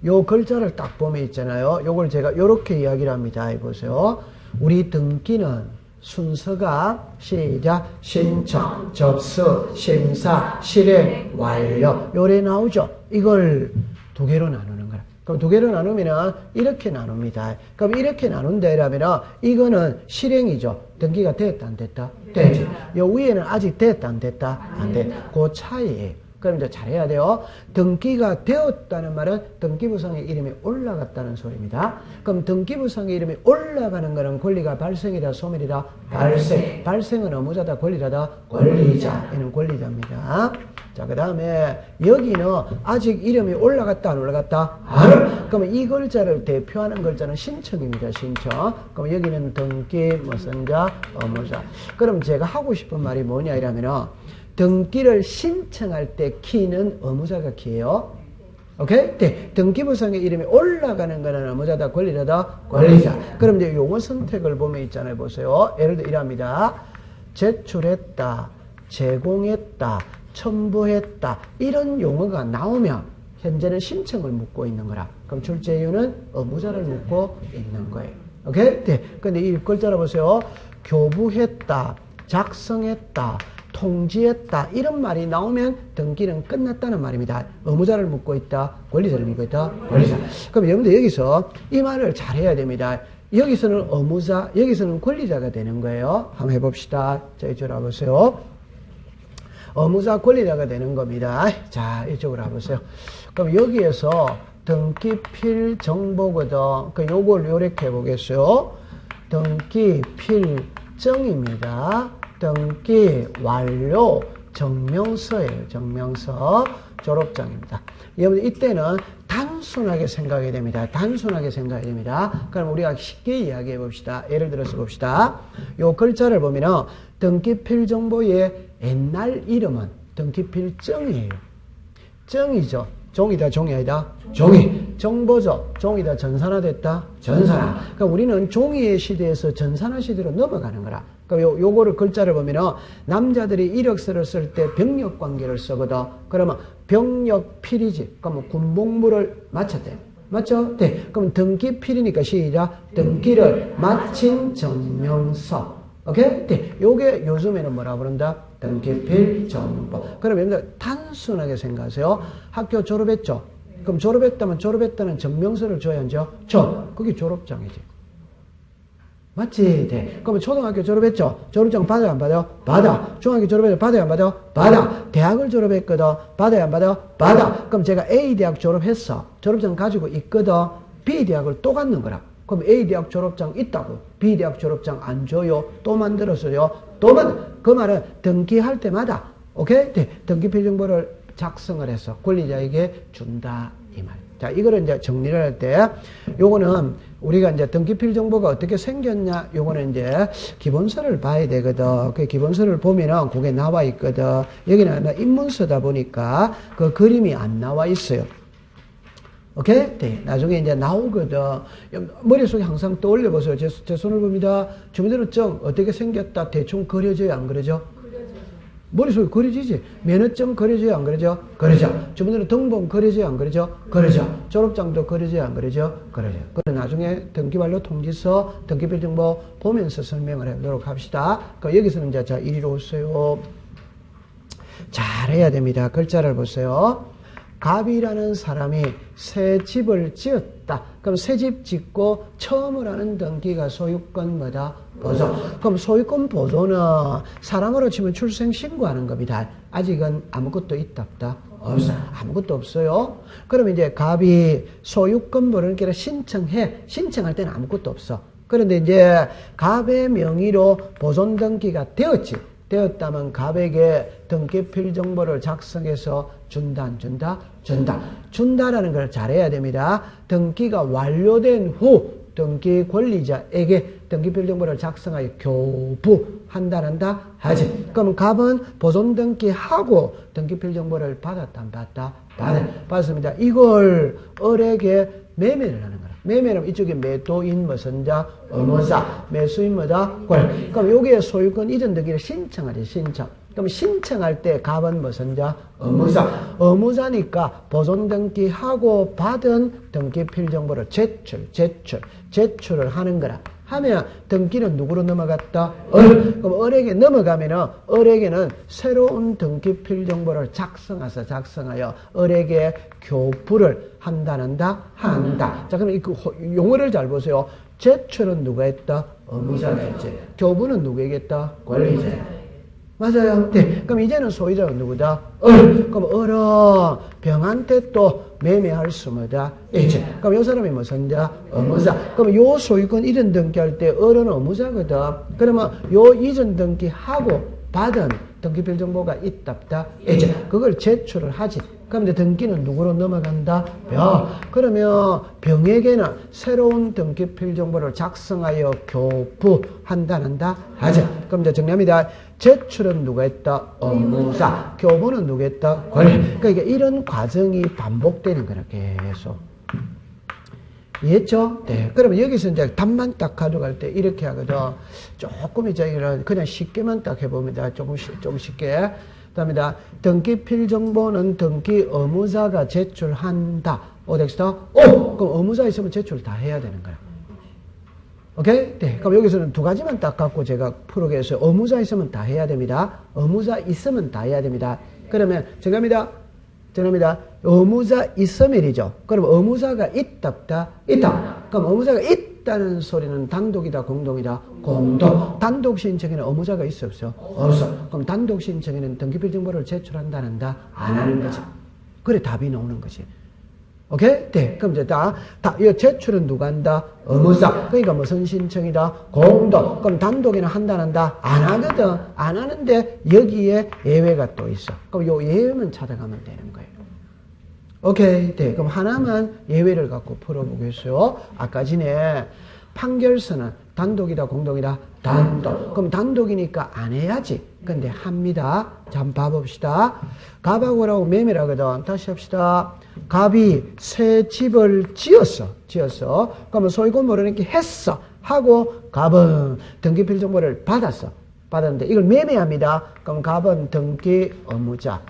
요 글자를 딱 보면 있잖아요. 요걸 제가 요렇게 이야기를 합니다. 보세요. 우리 등기는 순서가 시작, 신청, 접수, 심사, 실행, 완료. 요래 나오죠. 이걸 2개로 나누는 거라. 그럼 2개로 나누면은 이렇게 나눕니다. 그럼 이렇게 나눈다 이러면은 이거는 실행이죠. 등기가 됐다 안 됐다? 되지. 요 위에는 아직 됐다 안 됐다? 안 됐다. 그 차이예요. 그럼 이제 잘해야 돼요. 등기가 되었다는 말은 등기부상의 이름이 올라갔다는 소리입니다. 그럼 등기부상의 이름이 올라가는 것은 권리가 발생이다, 소멸이다? 발생. 발생은 의무자다, 권리자다? 권리자. 얘는 권리자입니다. 자, 그 다음에 여기는 아직 이름이 올라갔다, 안 올라갔다? 안 올라갔다. 그러면 이 글자를 대표하는 글자는 신청입니다. 신청. 그럼 여기는 등기, 무슨 자, 의무자. 그럼 제가 하고 싶은 말이 뭐냐 이러면은 등기를 신청할 때 키는 의무자가 키예요. 오케이? 네. 등기부상의 이름이 올라가는 거는 의무자다, 권리자다? 권리자. 그럼 이제 용어 선택을 보면 있잖아요. 보세요. 예를 들어 이랍니다. 제출했다, 제공했다, 첨부했다. 이런 용어가 나오면 현재는 신청을 묻고 있는 거라. 그럼 출제 이유는 의무자를 묻고 있는 거예요. 오케이? 네. 근데 이 글자를 보세요. 교부했다, 작성했다, 통지했다 이런 말이 나오면 등기는 끝났다는 말입니다. 의무자를 묻고 있다, 권리자를 묻고 있다, 권리자. 그럼 여러분들 여기서 이 말을 잘해야 됩니다. 여기서는 의무자, 여기서는 권리자가 되는 거예요. 한번 해봅시다. 자, 이쪽으로 와보세요. 의무자, 권리자가 되는 겁니다. 자, 이쪽으로 와보세요. 그럼 여기에서 등기필 정보거든. 그 요걸 요렇게 해보겠어요. 등기필정입니다. 등기 완료 증명서예요. 증명서 졸업장입니다. 여러분 이때는 단순하게 생각해야 됩니다. 단순하게 생각해야 됩니다. 그럼 우리가 쉽게 이야기해 봅시다. 예를 들어서 봅시다. 요 글자를 보면은 등기필 정보의 옛날 이름은 등기필정이에요. 정이죠. 종이다, 종이 아니다? 종이. 정보죠. 종이다, 전산화됐다? 전산화. 그러니까 우리는 종이의 시대에서 전산화 시대로 넘어가는 거라. 그러니까 요거를 글자를 보면은 남자들이 이력서를 쓸 때 병력 관계를 쓰거든. 그러면 병력필이지. 그러면 군복무를 마쳤대. 맞죠? 네. 그럼 등기필이니까 시작. 등기를 마친 증명서. 오케이? 네. 요게 요즘에는 뭐라 부른다? 등기필 정보. 그럼 여러분들 단순하게 생각하세요. 학교 졸업했죠? 그럼 졸업했다면 졸업했다는 증명서를 줘야 하죠? 줘. 그게 졸업장이지. 맞지? 네. 그러면 초등학교 졸업했죠? 졸업장 받아요, 안 받아요? 받아. 중학교 졸업했죠? 받아요, 안 받아요? 받아. 대학을 졸업했거든? 받아요, 안 받아요? 받아. 그럼 제가 A 대학 졸업했어. 졸업장 가지고 있거든? B 대학을 또 갖는 거라. 그럼 A대학 졸업장 있다고. B대학 졸업장 안 줘요. 또 만들었어요. 그 말은 등기할 때마다, 오케이? 네. 등기필정보를 작성을 해서 권리자에게 준다. 이 말. 자, 이거를 이제 정리를 할 때, 요거는 우리가 이제 등기필정보가 어떻게 생겼냐, 요거는 이제 기본서를 봐야 되거든. 그 기본서를 보면은 그게 나와 있거든. 여기는 입문서다 보니까 그 그림이 안 나와 있어요. 오케이? 네. 나중에 이제 나오거든. 머릿속에 항상 떠올려 보세요. 제 손을 봅니다. 주민등록증 어떻게 생겼다. 대충 그려져요? 안 그려져? 머릿속에 그려지지? 면허증 그려져요? 안 그려져? 그려져. 주민등록 등본 그려져요? 안 그려져? 그려져. 졸업장도 그려져요? 안 그려져? 그려져. 그럼 나중에 등기반로 통지서, 등기필정보 보면서 설명을 해보도록 합시다. 그럼 여기서는 이제 자, 이리로 오세요. 잘해야 됩니다. 글자를 보세요. 갑이라는 사람이 새 집을 지었다. 그럼 새 집 짓고 처음으로 하는 등기가 소유권 뭐다? 보존. 그럼 소유권 보존은 사람으로 치면 출생 신고하는 겁니다. 아직은 아무것도 있다 없다? 없어. 아무것도 없어요. 그럼 이제 갑이 소유권 보존을 신청할 때는 아무것도 없어. 그런데 이제 갑의 명의로 보존 등기가 되었다면 갑에게 등기필정보를 작성해서 준다, 안 준다? 준다. 준다라는 걸 잘해야 됩니다. 등기가 완료된 후 등기 권리자에게 등기필정보를 작성하여 교부한다, 한다? 하지. 그럼 갑은 보존 등기하고 등기필정보를 받았다, 안 받았다? 받았습니다. 이걸 을에게 매매를 하는 거라. 매매는 이쪽에 매도인 무선자, 의무자, 매수인 뭐다? 권. 그럼 여기에 소유권 이전 등기를 신청하지, 신청. 그럼 신청할 때 갑은 무선자, 의무자. 의무자니까 보존 등기하고 받은 등기필정보를 제출을 하는 거라. 하면 등기는 누구로 넘어갔다? 그럼 을에게 넘어가면은 을에게는 새로운 등기필정보를 작성하여 을에게 교부를 한다. 자, 그럼 이 용어를 잘 보세요. 제출은 누가 했다? 의무자가 했지. 교부는 누구에게 했다? 권리자. 맞아요. 네. 그럼 이제는 소유자가 누구다? 그럼 을은 병한테 또 매매할 수 뭐다? 있지. 그럼 요 사람이 무슨 자? 의무자. 그럼 요 소유권 이전 등기할 때 을은 의무자거든. 그러면 요 이전 등기하고 받은 등기필정보가 있다 없다? 있지. 그걸 제출을 하지. 그럼 이제 등기는 누구로 넘어간다? 병. 그러면 병에게는 새로운 등기필정보를 작성하여 교부한다 하지. 그럼 이제 정리합니다. 제출은 누가 했다? 의무자. 교부는 누가 했다? 권리. 그러니까 이런 과정이 반복되는 거라 계속. 이해했죠? 네. 그러면 여기서 이제 답만 딱 가져갈 때 이렇게 하거든. 조금 이제 그냥 쉽게만 딱 해봅니다. 좀 쉽게. 그다음에 등기필정보는 등기 의무자가 제출한다. 오덱스터? 그럼 의무자 있으면 제출 다 해야 되는 거야. 오케이? 네. 그럼 여기서는 두 가지만 딱 갖고 제가 풀게 했어요. 의무자 있으면 다 해야 됩니다. 의무자 있으면 다 해야 됩니다. 그러면 정합니다. 의무자 있으면이죠. 그럼 의무자가 있다 없다? 있다. 그럼 의무자가 있다는 소리는 단독이다 공동이다? 공동. 단독 신청에는 의무자가 있어 없어? 없어. 그럼 단독 신청에는 등기필정보를 제출한다 안 한다? 안 하는 거지. 그래 답이 나오는 거지. 오케이? 네. 그럼 이제 이 제출은 누가 한다? 의무자. 그러니까 무슨 신청이다? 공동. 그럼 단독에는 한다, 안 한다? 안 하거든. 안 하는데 여기에 예외가 또 있어. 그럼 요 예외만 찾아가면 되는 거예요. 오케이. 네. 그럼 하나만 예외를 갖고 풀어보겠어요. 아까 전에 판결서는 단독이다, 공동이다? 단독. 그럼 단독이니까 안 해야지. 근데 합니다. 자, 한번 봐봅시다. 갑하고라고 매매라거든. 다시 합시다. 갑이 새 집을 지었어. 그러면 소유권 모르니까 했어. 하고 갑은 등기필정보를 받았어. 받았는데 이걸 매매합니다. 그럼 갑은 등기 의무자.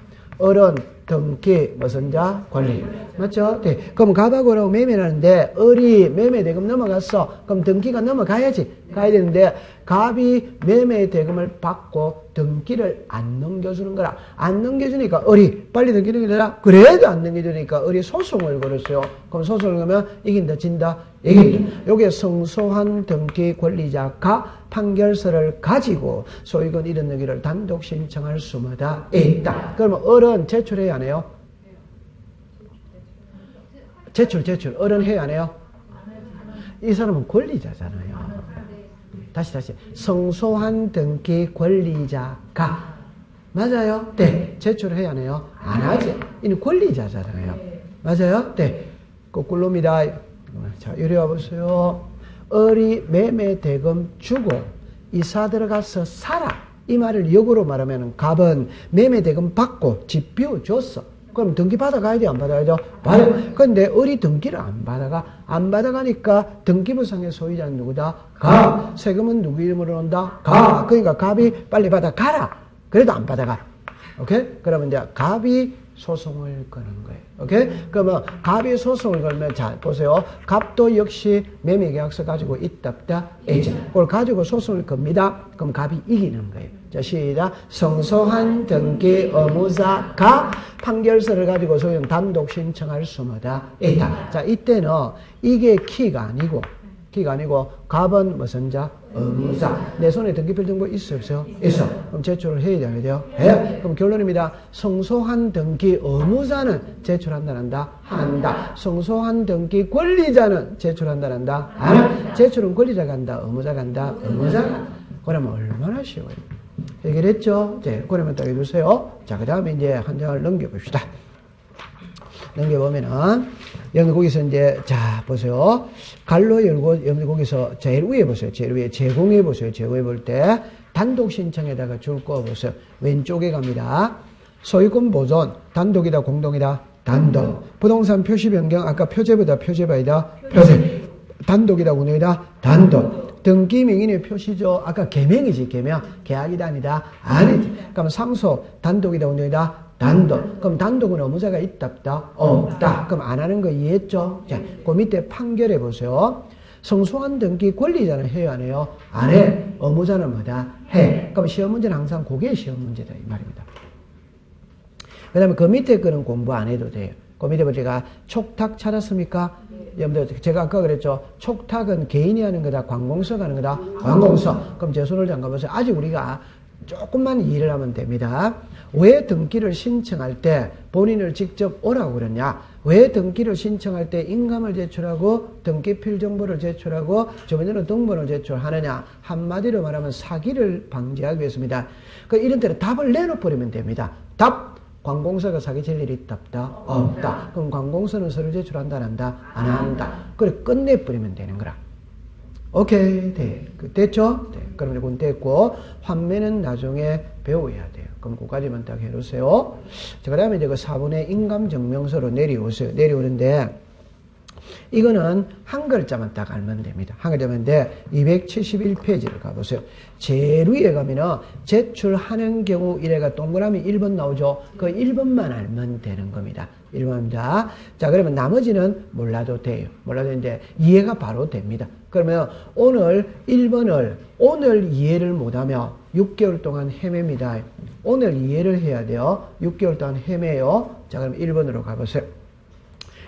을은 등기 무슨 자? 권리. 맞죠? 네. 그럼 갑하고라고 매매를 하는데 을이 매매 대금 넘어갔어. 그럼 등기가 넘어가야지. 가야 되는데 갑이 매매 대금을 받고 등기를 안 넘겨주는 거라. 안 넘겨주니까 을이 빨리 등기를 해라. 그래도 안 넘겨주니까 을이 소송을 걸었어요. 그럼 소송을 걸면 이긴다 진다? 이긴다. 요게 성소한 등기 권리자가 판결서를 가지고 소유권 이전 등기를 단독 신청할 수마다 있다. 그러면 을은 제출해야 안 해요? 제출. 을은 해야 안 해요? 이 사람은 권리자잖아요. 다시. 성소한 등기 권리자가. 맞아요? 네. 제출해야 하네요. 안 하지. 이는 권리자잖아요. 맞아요? 네. 거꾸로입니다. 자, 이리 와보세요. 을이 매매 대금 주고 이사 들어가서 살아. 이 말을 역으로 말하면 갑은 매매 대금 받고 집 비워줬어. 그럼 등기 받아가야 돼, 안 받아가야죠? 받아. 근데 을이 등기를 안 받아가. 안 받아가니까 등기부상의 소유자는 누구다? 갑. 세금은 누구 이름으로 온다? 갑. 그러니까 갑이 빨리 받아가라. 그래도 안 받아가. 오케이? 그러면 이제 갑이 소송을 거는 거예요. 오케이? 그러면 갑이 소송을 걸면, 자, 보세요. 갑도 역시 매매계약서 가지고 있답다. A자. 그걸 가지고 소송을 겁니다. 그럼 갑이 이기는 거예요. 자, 시작. 성소한 등기 의무자 갑 판결서를 가지고 소유는 단독 신청할 수 없다. A다. 자, 이때는 이게 키가 아니고 갑은 무슨 자? 의무자. 내 손에 등기필 정보 있어 없어요? 있어. 그럼 제출을 해야 돼요? 해요. 그럼 결론입니다. 성소한 등기 의무자는 제출한다 한다? 한다. 성소한 등기 권리자는 제출한다 한다? 안 한다. 제출은 권리자가 한다? 의무자가 한다? 의무자가. 그러면 얼마나 쉬워요. 해결했죠? 네, 그러면 딱 해주세요. 자, 그 다음에 이제 한 장을 넘겨봅시다. 넘겨보면은, 여기 거기서 이제, 자, 보세요. 갈로 열고, 여기 거기서 제일 위에 보세요. 제일 위에 제공해 보세요. 제공해 볼 때, 단독 신청에다가 줄 거 보세요. 왼쪽에 갑니다. 소유권 보존, 단독이다, 공동이다? 단독. 부동산 표시 변경, 아까 표제보다 표제바이다? 표제. 단독이다, 공동이다? 단독. 등기 명인의 표시죠. 아까 개명이지, 개명. 계약이다, 아니다? 아니지. 그럼 상소, 단독이다, 공동이다? 단독. 그럼 단독은 의무자가 있다, 없다? 없다. 그럼 안 하는 거 이해했죠? 자, 그 밑에 판결해 보세요. 성소한 등기 권리자는 해요, 안 해요? 안 해. 의무자는 뭐다? 해. 그럼 시험 문제는 항상 그게 시험 문제다, 이 말입니다. 그 다음에 그 밑에 거는 공부 안 해도 돼요. 그 밑에 제가 촉탁 찾았습니까? 여러분들, 제가 아까 그랬죠? 촉탁은 개인이 하는 거다, 관공서가 하는 거다? 관공서. 그럼 제 손을 잠가보세요. 아직 우리가 조금만 이해를 하면 됩니다. 왜 등기를 신청할 때 본인을 직접 오라고 그러냐? 왜 등기를 신청할 때 인감을 제출하고 등기필 정보를 제출하고 주민등록 등본을 제출하느냐? 한마디로 말하면 사기를 방지하기 위해서입니다. 그 이런 때는 답을 내놓버리면 됩니다. 답! 관공서가 사기칠 일이 있다, 없다? 없다. 그럼 관공서는 서류 제출한다, 안 한다? 안 한다. 그래, 끝내버리면 되는 거라. 오케이, 네. 됐죠? 네. 그럼 이건 됐고, 환매는 나중에 배워야 돼요. 그럼 그까지만 딱 해놓으세요. 자, 그 다음에 이제 그 4분의 인감증명서로 내려오세요. 내려오는데, 이거는 한 글자만 딱 알면 됩니다. 한 글자인데, 271페이지를 가보세요. 제일 위에 가면은, 제출하는 경우 이래가 동그라미 1번 나오죠? 그 1번만 알면 되는 겁니다. 1번입니다. 자, 그러면 나머지는 몰라도 돼요. 몰라도 되는데, 이해가 바로 됩니다. 그러면 오늘 1번을 오늘 이해를 못하면 6개월 동안 헤맵니다. 오늘 이해를 해야 돼요. 6개월 동안 헤매요. 자, 그럼 1번으로 가보세요.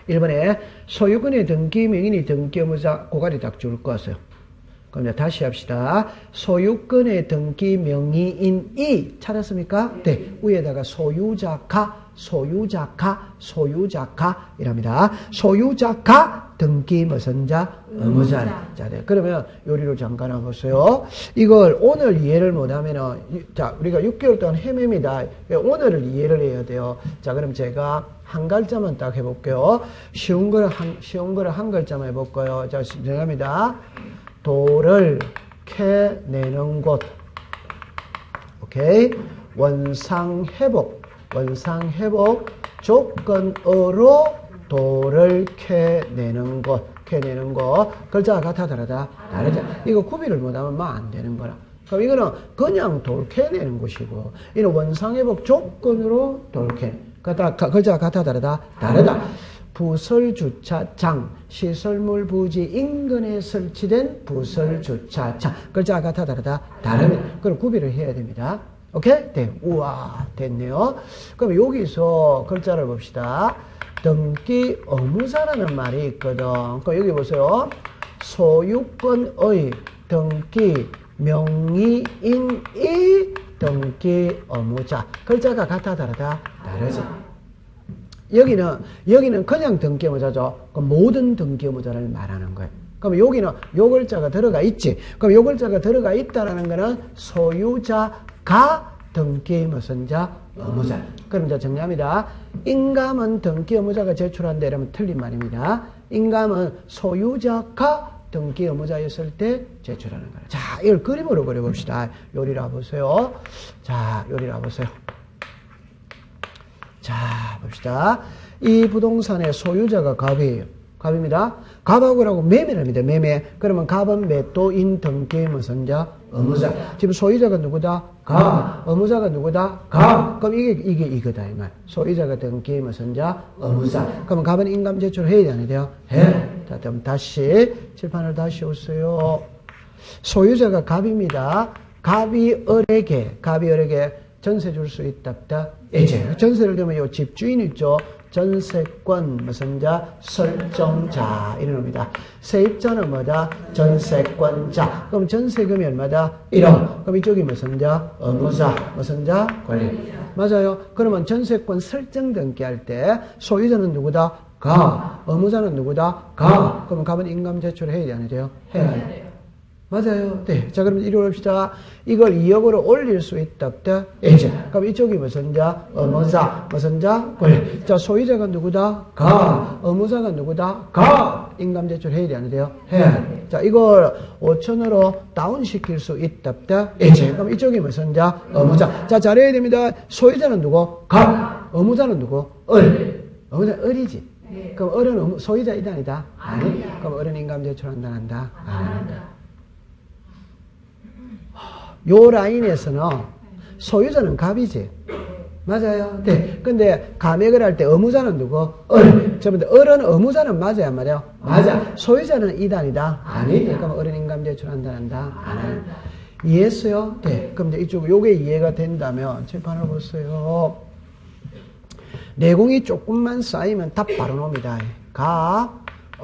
1번에 소유권의 등기 명인이 등기 의무자 고갈이 딱 줄 것이요. 그럼 이제 다시 합시다. 소유권의 등기 명의인이 찾았습니까? 네. 위에다가 소유자가 이랍니다. 소유자가 등기 무슨 자? 의무자. 자, 네. 그러면 요리로 잠깐 보세요. 이걸 오늘 이해를 못하면은, 자, 우리가 6개월 동안 헤맵니다. 오늘을 이해를 해야 돼요. 자, 그럼 제가 한 글자만 딱 해볼게요. 쉬운 거를 한 글자만 해볼까요? 자, 진행합니다. 도를 캐내는 곳. 오케이. 원상회복 조건으로 도를 캐내는 것. 글자가 같아 다르다? 다르죠. 이거 구비를 못하면 막 안 되는 거라. 그럼 이거는 그냥 돌 캐내는 것이고, 이는 원상회복 조건으로 돌 캐. 글자가 같아 다르다? 다르다. 부설주차장, 시설물 부지 인근에 설치된 부설주차장. 글자가 같아 다르다? 다릅니다. 그럼 구비를 해야 됩니다. 오케이? 네. 우와, 됐네요. 그럼 여기서 글자를 봅시다. 등기 의무자라는 말이 있거든. 그럼 여기 보세요. 소유권의 등기 명의인이 등기 의무자. 글자가 같아 다르다? 다르지. 여기는 그냥 등기 의무자죠. 모든 등기 의무자를 말하는 거예요. 그럼 여기는 요 글자가 들어가 있지. 그럼 요 글자가 들어가 있다라는 거는 소유자가 등기 무슨 자? 의무자. 그럼 이제 정리합니다. 인감은 등기 의무자가 제출한다 이러면 틀린 말입니다. 인감은 소유자가 등기 의무자였을 때 제출하는 거예요. 자, 이걸 그림으로 그려봅시다. 요리를 와보세요. 자, 요리를 와보세요. 자, 봅시다. 이 부동산의 소유자가 갑이에요. 갑입니다. 갑하고라고 매매를 합니다. 매매. 그러면 갑은 매도인 등기 무슨 자? 의무자. 지금 소유자가 누구다? 갑. 의무자가 누구다? 갑. 그럼 이게 이거다 이 말. 소유자가 등기 무슨 자? 의무자. 그럼 갑은 인감 제출해야 되는 돼요? 해. 자, 그럼 다시 칠판을 다시 오세요. 소유자가 갑입니다. 갑이 을에게 전세 줄 수 있다. 이제 전세를 주면 요 집주인 있죠. 전세권 무슨 자? 설정자 이런 겁니다. 세입자는 뭐다? 전세권자. 그럼 전세금이 얼마다? 1억. 그럼 이쪽이 무슨 자? 의무자. 무슨 자? 권리. 맞아요. 그러면 전세권 설정 등기할 때 소유자는 누구다? 갑. 의무자는 누구다? 갑. 그러면 갑은 인감 제출해야 되냐 안 돼요? 해야 돼요. 맞아요. 네. 자, 그럼 이리 옵시다. 이걸 2억으로 올릴 수 있다. 이제. 그럼 이쪽이 무슨 자? 의무자. 무슨 자? 권리. 자, 소유자가 누구다? 갑. 의무자가 누구다? 갑. 인감 제출 해야 되는 돼요? 해야 돼. 자, 이걸 5천으로 다운시킬 수 있다. 이제. 그럼 이쪽이 무슨 자? 의무자. 자, 잘해야 됩니다. 소유자는 누구? 갑. 의무자는 누구? 을. 의무자 을이지. 그럼 을은 소유자 이단이다? 아니. 그럼 을은 인감 제출한다, 한다? 안 한다. 요 라인에서는 소유자는 갑이지. 맞아요. 네. 근데 감액을 할 때 의무자는 누구? 을. 저번에 을은 의무자는 맞아야 말이에요. 맞아. 소유자는 이단이다. 아니. 그럼 을은 인감 제출한다, 한다? 안 한다. 이해했어요? 네. 그럼 이제 이쪽 요게 이해가 된다면 칠판을 보세요. 내공이 조금만 쌓이면 답 바로 나옵니다. 갑,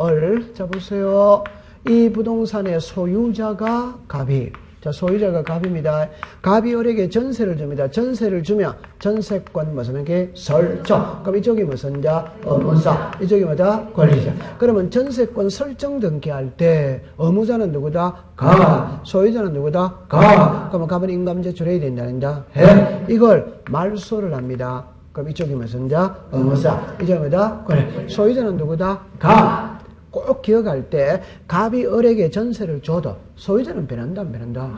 을. 자, 보세요. 이 부동산의 소유자가 갑이. 자, 소유자가 갑입니다. 갑이 을에게 전세를 줍니다. 전세를 주면 전세권 무슨 게 설정. 그럼 이쪽이 무슨 자? 의무자. 이쪽이 뭐다? 권리자. 그러면 전세권 설정 등기할 때 의무자는 누구다? 갑. 소유자는 누구다? 갑. 그러면 갑은 인감 제출해야 된다. 해. 이걸 말소를 합니다. 그럼 이쪽이 무슨 자? 의무자. 이쪽이 뭐다? 권리. 소유자는 누구다? 갑. 꼭 기억할 때 갑이 을에게 전세를 줘도 소유자는 변한다 안 변한다?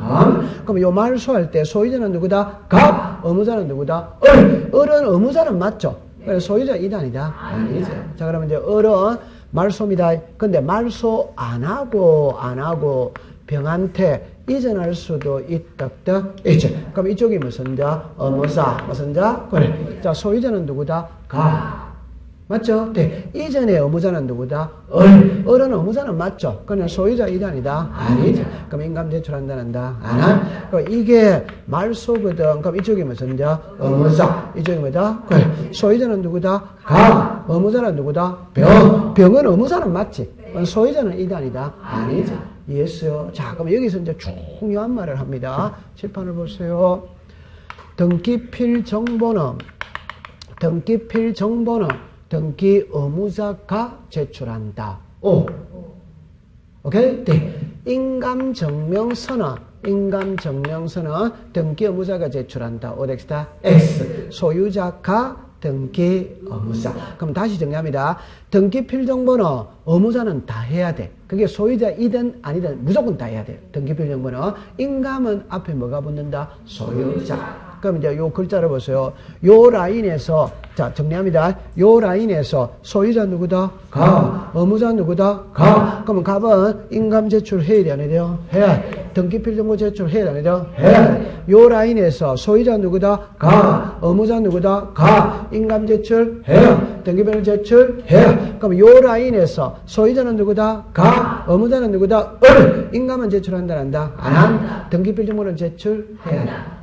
그럼 요 말소할 때 소유자는 누구다? 갑. 의무자는 누구다? 을. 을은 의무자는 맞죠? 그래서 소유자 이단이다? 아니죠. 자, 그러면 이제 을은 말소입니다. 근데 말소 안 하고 병한테 이전할 수도 있다. 이제. 그럼 이쪽이 무슨 자? 의무자. 무슨 자? 권리. 자, 소유자는 누구다? 갑. 맞죠? 네. 이전에 의무자는 누구다? 을. 을은 의무자는 맞죠? 그냥 소유자 이단이다? 아니죠. 그럼 인감 제출한다? 안 한? 그럼 이게 말소거든. 그럼 이쪽이 무슨 자? 의무자. 이쪽이 뭐다? 소유자는 누구다? 갑. 의무자는 누구다? 병. 병은 의무자는 맞지? 소유자는 이단이다? 아니죠. 이해했어요? 자, 그럼 여기서 이제 중요한 말을 합니다. 칠판을 보세요. 등기필 정보는 등기 의무자가 제출한다. 오. 오케이? 네. 인감증명서는 등기 의무자가 제출한다. 오덱스다. X. 소유자가 등기 의무자. 그럼 다시 정리합니다. 등기 필정보는 의무자는 다 해야 돼. 그게 소유자이든 아니든 무조건 다 해야 돼. 등기 필정보는. 인감은 앞에 뭐가 붙는다? 소유자. 그럼 이제 요 글자를 보세요. 요 라인에서, 자, 정리합니다. 요 라인에서 소유자 누구다? 갑. 의무자 누구다? 갑. 그러면 갑은 인감 제출 해야 돼, 안 해야? 해야. 등기필 정보 제출 해야 돼, 안 해야? 해야. 요 라인에서 소유자 누구다? 갑. 의무자 누구다? 갑. 인감 제출 해야. 등기필 제출 해야. 그럼 요 라인에서 소유자는 누구다? 갑. 의무자는 누구다? 을. 인감은 제출한다, 한다? 안 한다. 등기필 정보는 제출해야 한다.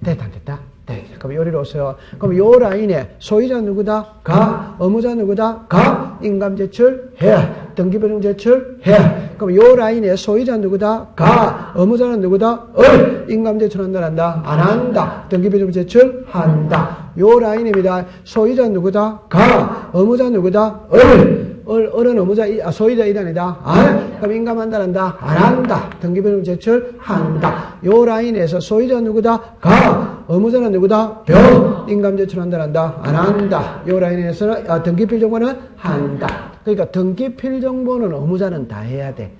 됐다. 네. 그럼 요리로 오세요. 그럼 요 라인에 소유자 누구다? 갑. 의무자 누구다? 갑. 인감 제출 해야. 등기변경 제출 해야. 그럼 요 라인에 소유자 누구다? 갑. 의무자는 누구다? 을. 인감 제출한다, 한다? 안 한다. 등기변경 제출 한다. 요 라인입니다. 소유자 누구다? 갑. 의무자 누구다? 을. 어른 의무자, 소유자 이단이다. 그럼 인감한다란다. 안 한다. 등기부증 제출한다. 요 라인에서 소유자 누구다? 가. 의무자는 누구다? 병. 인감 제출한다란다. 안 한다. 요 라인에서는 등기필 정보는 한다. 그러니까 등기필 정보는 의무자는 다 해야 돼.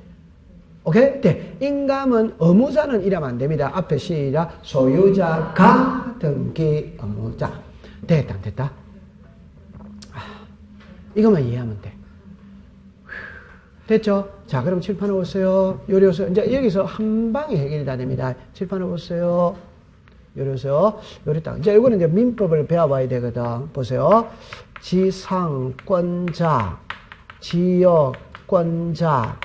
오케이? 네. 인감은 의무자는 이러면 안 됩니다. 앞에 시작. 소유자가 등기 의무자. 됐다, 안 됐다? 이것만 이해하면 돼. 됐죠? 자, 그럼 칠판 오세요. 요리 오세요. 이제 여기서 한 방에 해결이 다 됩니다. 칠판 오세요. 요리 오세요. 요리 딱. 이제 이거는 이제 민법을 배워봐야 되거든. 보세요. 지상권자, 지역권자,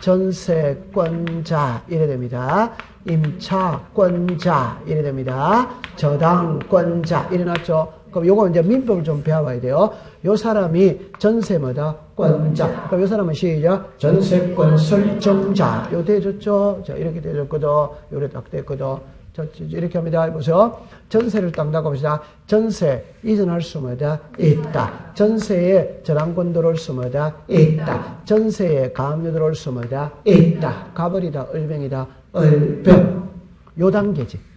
전세권자 이래 됩니다. 임차권자 이래 됩니다. 저당권자 이래 놨죠. 그럼 요거 이제 민법을 좀 배워봐야 돼요. 요 사람이 전세마다 권자. 그럼 요 사람은 시작. 전세권 설정자. 요 돼졌죠? 자, 이렇게 돼졌거든. 요래 딱 됐거든. 자, 이렇게 합니다. 보세요. 전세를 딱 나가봅시다. 전세 이전할 수마다 있다. 전세에 저당권 들어올 수마다 있다. 전세에 가압류 들어올 수마다 있다. 가버리다, 얼병이다, 얼병. 요 단계지.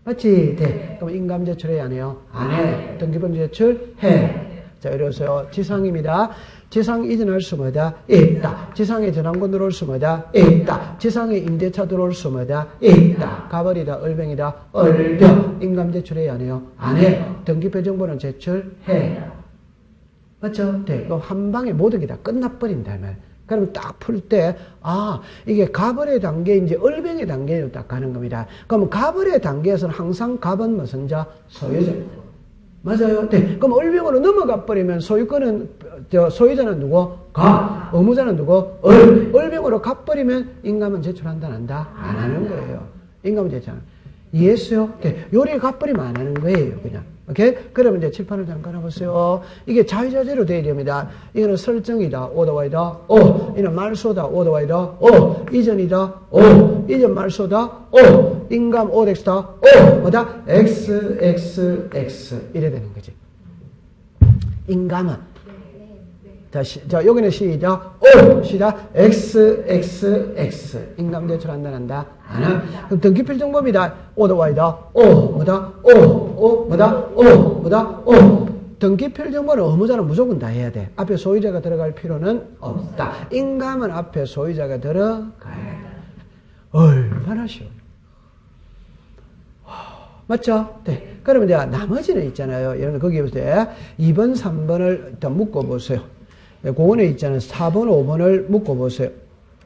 맞지? 네. 그럼 인감 제출해야 안 해요? 안 해. 등기부 제출? 해. 자, 이러세요. 지상입니다. 지상 이전할 수마다 있다. 지상에 전환권 들어올 수마다 있다. 지상에 임대차 들어올 수마다 있다. 가버리다, 얼병이다, 얼병. 인감 제출해야 안 해요? 안 해. 등기부 정보는 제출해. 맞죠? 네. 그럼 한 방에 모든 게 다 끝나버린다, 말. 그러면 딱 풀 때, 이게 가벌의 단계인지 얼병의 단계로 딱 가는 겁니다. 그러면 가벌의 단계에서는 항상 갑은 무슨 자? 소유자. 맞아요. 네. 그럼 얼병으로 넘어가 버리면 소유권은, 소유자는 누구? 가. 의무자는 누구? 얼병으로 가버리면 인감은 제출한다, 안 한다? 안 하는 거예요. 인감은 제출. 이해했어요? 네. 요리 가버리면 안 하는 거예요, 그냥. 오케이? 그러면 이제 칠판을 잠깐 해보세요. 이게 자유자재로 되어야 됩니다. 이거는 설정이다. 오더와이다. 이는 말소다. 오더와이다. 이전이다. 이전 말소다. 인감 오덱스다. 뭐다? XXX. 이래 되는 거지. 인감은. 자, 여기는 시작. 시작. XXX. 인감 제출한다, 한다? 안 하. 그럼 등기필 정보입니다. 오더와이다. 뭐다? 뭐다? 뭐다? 등기필 정보는 의무자는 무조건 다 해야 돼. 앞에 소유자가 들어갈 필요는 없다. 인감은 앞에 소유자가 들어가야 돼. 얼마나 쉬워. 맞죠? 네. 그러면 이제 나머지는 있잖아요. 여러분, 거기 보세요. 2번, 3번을 일단 묶어보세요. 공원에 있잖아요. 4번, 5번을 묶어보세요.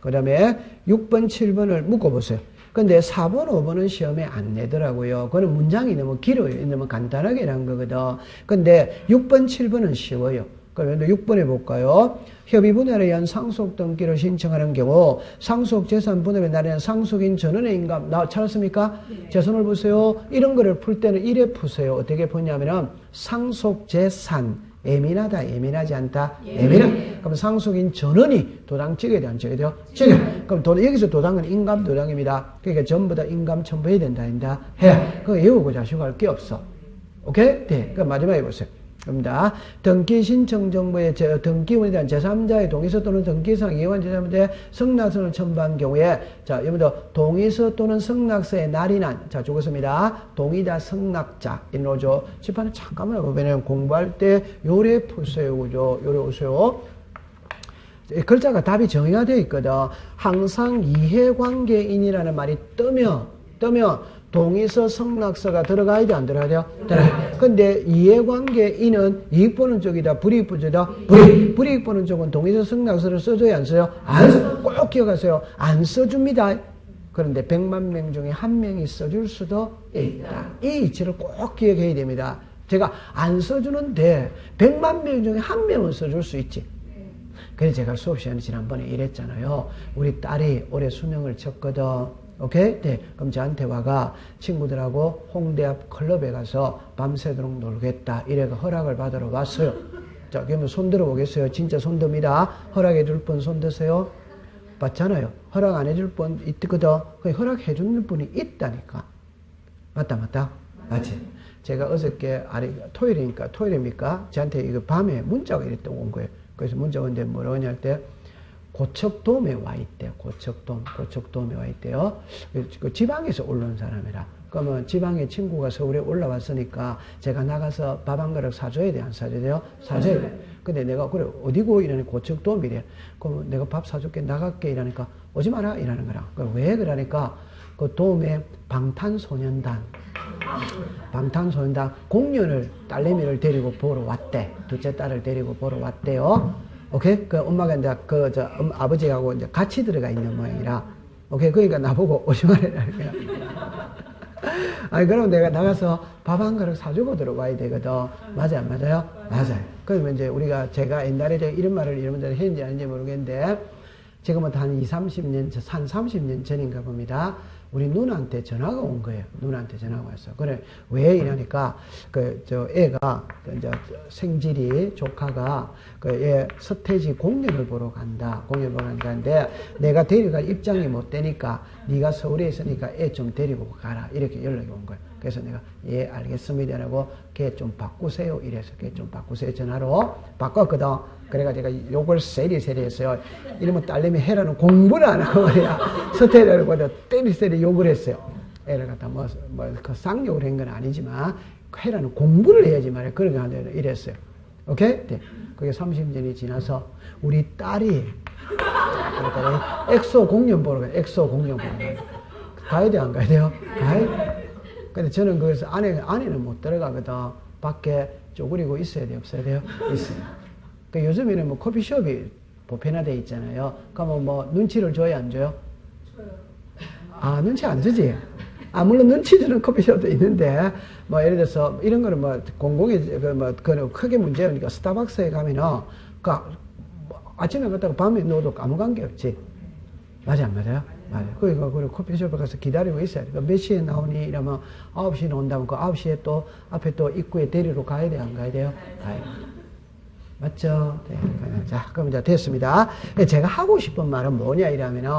그 다음에 6번, 7번을 묶어보세요. 근데 4번, 5번은 시험에 안 내더라고요. 그거는 문장이 너무 길어요. 너무 간단하게 한 거거든. 근데 6번, 7번은 쉬워요. 그러면 6번 해볼까요? 협의 분할에 의한 상속 등기를 신청하는 경우 상속 재산 분할에 나타난 상속인 전원의 인감 찾았습니까? 네. 제 손을 보세요. 이런 거를 풀 때는 이래 푸세요. 어떻게 푸냐면은 상속 재산 예민하다, 예민하지 않다? 예민하. 그럼 상속인 전원이 도당 찍어야 돼, 안 찍어야 돼요? 찍어. 그럼 여기서 도당은 인감 도당입니다. 그러니까 전부 다 인감 첨부해야 된다, 아니다? 해. 그거 외우고 자시고 할 게 없어. 오케이? 네. 그럼 마지막에 보세요. 그럽니다. 등기 신청 정보의 등기원에 대한 제3자의 동의서 또는 등기상 이행한 제3자의 승낙서를 첨부한 경우에, 자, 여러분들, 동의서 또는 승낙서의 날이 난, 자, 죽었습니다. 동의자 승낙자, 이노죠. 집안에 잠깐만 보면 공부할 때 요래 푸세요, 그죠? 요래 오세요. 글자가 답이 정의가 되어 있거든. 항상 이해관계인이라는 말이 뜨면, 동의서, 승낙서가 들어가야 돼, 안 들어가야 돼요? 들어가야 돼. 근데 이해관계인은 이익 보는 쪽이다, 불이익 보는 쪽이다? 불이익 보는 쪽은 동의서, 승낙서를 써줘야 안 써요? 안 써. 꼭 기억하세요. 안 써줍니다. 그런데 100만 명 중에 한 명이 써줄 수도 있다. 이 이치를 꼭 기억해야 됩니다. 제가 안 써주는데 100만 명 중에 한 명은 써줄 수 있지. 그래서 제가 수업 시간에 지난번에 이랬잖아요. 우리 딸이 올해 수능을 쳤거든. 오케이? 네. 그럼 저한테 와가 친구들하고 홍대 앞 클럽에 가서 밤새도록 놀겠다. 이래가 허락을 받으러 왔어요. 자, 그러면 손 들어보겠어요. 진짜 손 듭니다. 허락해 줄 분 손 드세요. 맞잖아요. 허락 안 해줄 분 있거든. 허락해 줄 분이 있다니까. 맞다? 맞지? 제가 어저께, 토요일입니까? 저한테 이거 밤에 문자가 이랬다 온 거예요. 그래서 문자가 근데 뭐라고 하냐 할 때, 고척돔에 와 있대요. 고척돔에 와 있대요. 그 지방에서 올라온 사람이라. 그러면 지방에 친구가 서울에 올라왔으니까 제가 나가서 밥 한 그릇 사줘야 돼? 안 사줘야 돼요? 사줘야 돼. 근데 내가, 그래, 어디고? 이러니까 고척돔이래. 그러면 내가 밥 사줄게, 나갈게. 이러니까 오지 마라. 이러는 거라. 왜? 그러니까 그 돔에 방탄소년단 공연을 딸내미를 데리고 보러 왔대. 둘째 딸을 데리고 보러 왔대요. 오케이? 그 엄마가 이제 아버지하고 이제 같이 들어가 있는 모양이라. 오케이? 그러니까 나보고 오지 말라는 거야. 아니, 그럼 내가 나가서 밥 한 그릇 사주고 들어와야 되거든. 맞아요, 안 맞아요? 맞아요. 그러면 이제 제가 옛날에 이런 말을 이런 분들 했는지 아닌지 모르겠는데, 지금부터 한 30년 전인가 봅니다. 우리 누나한테 전화가 온 거예요. 누나한테 전화가 왔어. 그래, 왜 이러니까, 애가, 이제 생질이, 조카가, 얘 서태지 공연을 보러 간다. 공연 보러 간다는데, 내가 데려갈 입장이 못 되니까, 네가 서울에 있으니까 애 좀 데리고 가라. 이렇게 연락이 온 거예요. 그래서 내가, 예, 알겠습니다. 라고, 걔 좀 바꾸세요. 이래서, 걔 좀 바꾸세요. 전화로 바꿨거든. 그래가지고 제가 욕을 세리세리 했어요. 이러면 딸내미 해라는 공부를 안 하고 말이야. 서태지라고 때리세리 욕을 했어요. 애를 갖다 그 쌍욕을 한 건 아니지만, 해라는 공부를 해야지 말이야. 그런 거 하는데 이랬어요. 오케이? 네. 그게 30년이 지나서 우리 딸이, 그러니까 엑소 공연 보러 가요. 엑소 공연 보러 가요. 가야 돼, 안 가야 돼요? 가야 돼. 근데 저는 그래서 안에는 못 들어가거든. 밖에 쪼그리고 있어야 돼요? 없어야 돼요? 있어요. 그 요즘에는 뭐 커피숍이 보편화되어 있잖아요. 그러면 뭐 눈치를 줘야 안 줘요? 줘요. 아, 눈치 안 주지? 아, 물론 눈치 주는 커피숍도 있는데, 뭐 예를 들어서 이런 거는 뭐 그거는 크게 문제니까 스타벅스에 가면은, 아침에 갔다가 밤에 넣어도 아무 관계 없지. 맞아, 안 맞아요? 맞아요. 그러니까 커피숍에 가서 기다리고 있어야 돼. 몇 시에 나오니? 이러면 9시에 나온다면 그 9시에 또 앞에 또 입구에 데리러 가야 돼? 안 가야 돼요? 가야 돼. 맞죠? 네. 자, 그럼 이제 됐습니다. 제가 하고 싶은 말은 뭐냐 이러면은,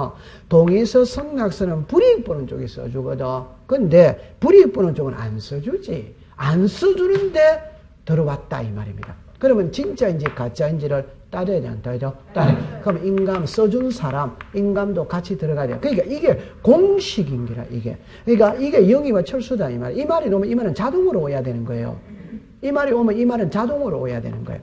동의서 성낙서는 불이익 보는 쪽에 써주거든. 근데 불이익 보는 쪽은 안 써주지. 안 써주는데 들어왔다 이 말입니다. 그러면 진짜인지 가짜인지를 따져야 돼, 안 따져? 그럼 인감 써준 사람, 인감도 같이 들어가야 돼요. 그러니까 이게 공식인기라, 이게. 그러니까 이게 영희와 철수다 이 말. 이 말이 오면 이 말은 자동으로 오야 되는 거예요. 이 말이 오면 이 말은 자동으로 오야 되는 거예요.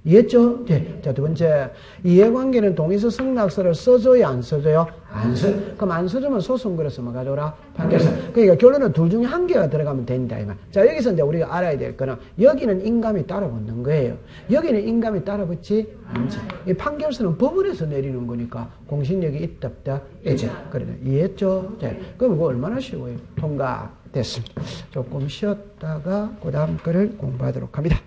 이해했죠? 네. 자, 두 번째. 이해관계는 동의서 성낙서를 써줘야 안 써줘요? 안 써. 그럼 안 써주면 소송 걸어서 뭐 가져오라? 판결서. 그러니까 결론은 둘 중에 한 개가 들어가면 된다, 이 말. 자, 여기서 이제 우리가 알아야 될 거는, 여기는 인감이 따라 붙는 거예요. 여기는 인감이 따라 붙지 않지. 이 판결서는 법원에서 내리는 거니까 공신력이 있다, 없다? 있지. 그래. 이해했죠? 네. 그럼 그거 얼마나 쉬워요? 통과. 됐습니다. 조금 쉬었다가 그 다음 거를 공부하도록 합니다.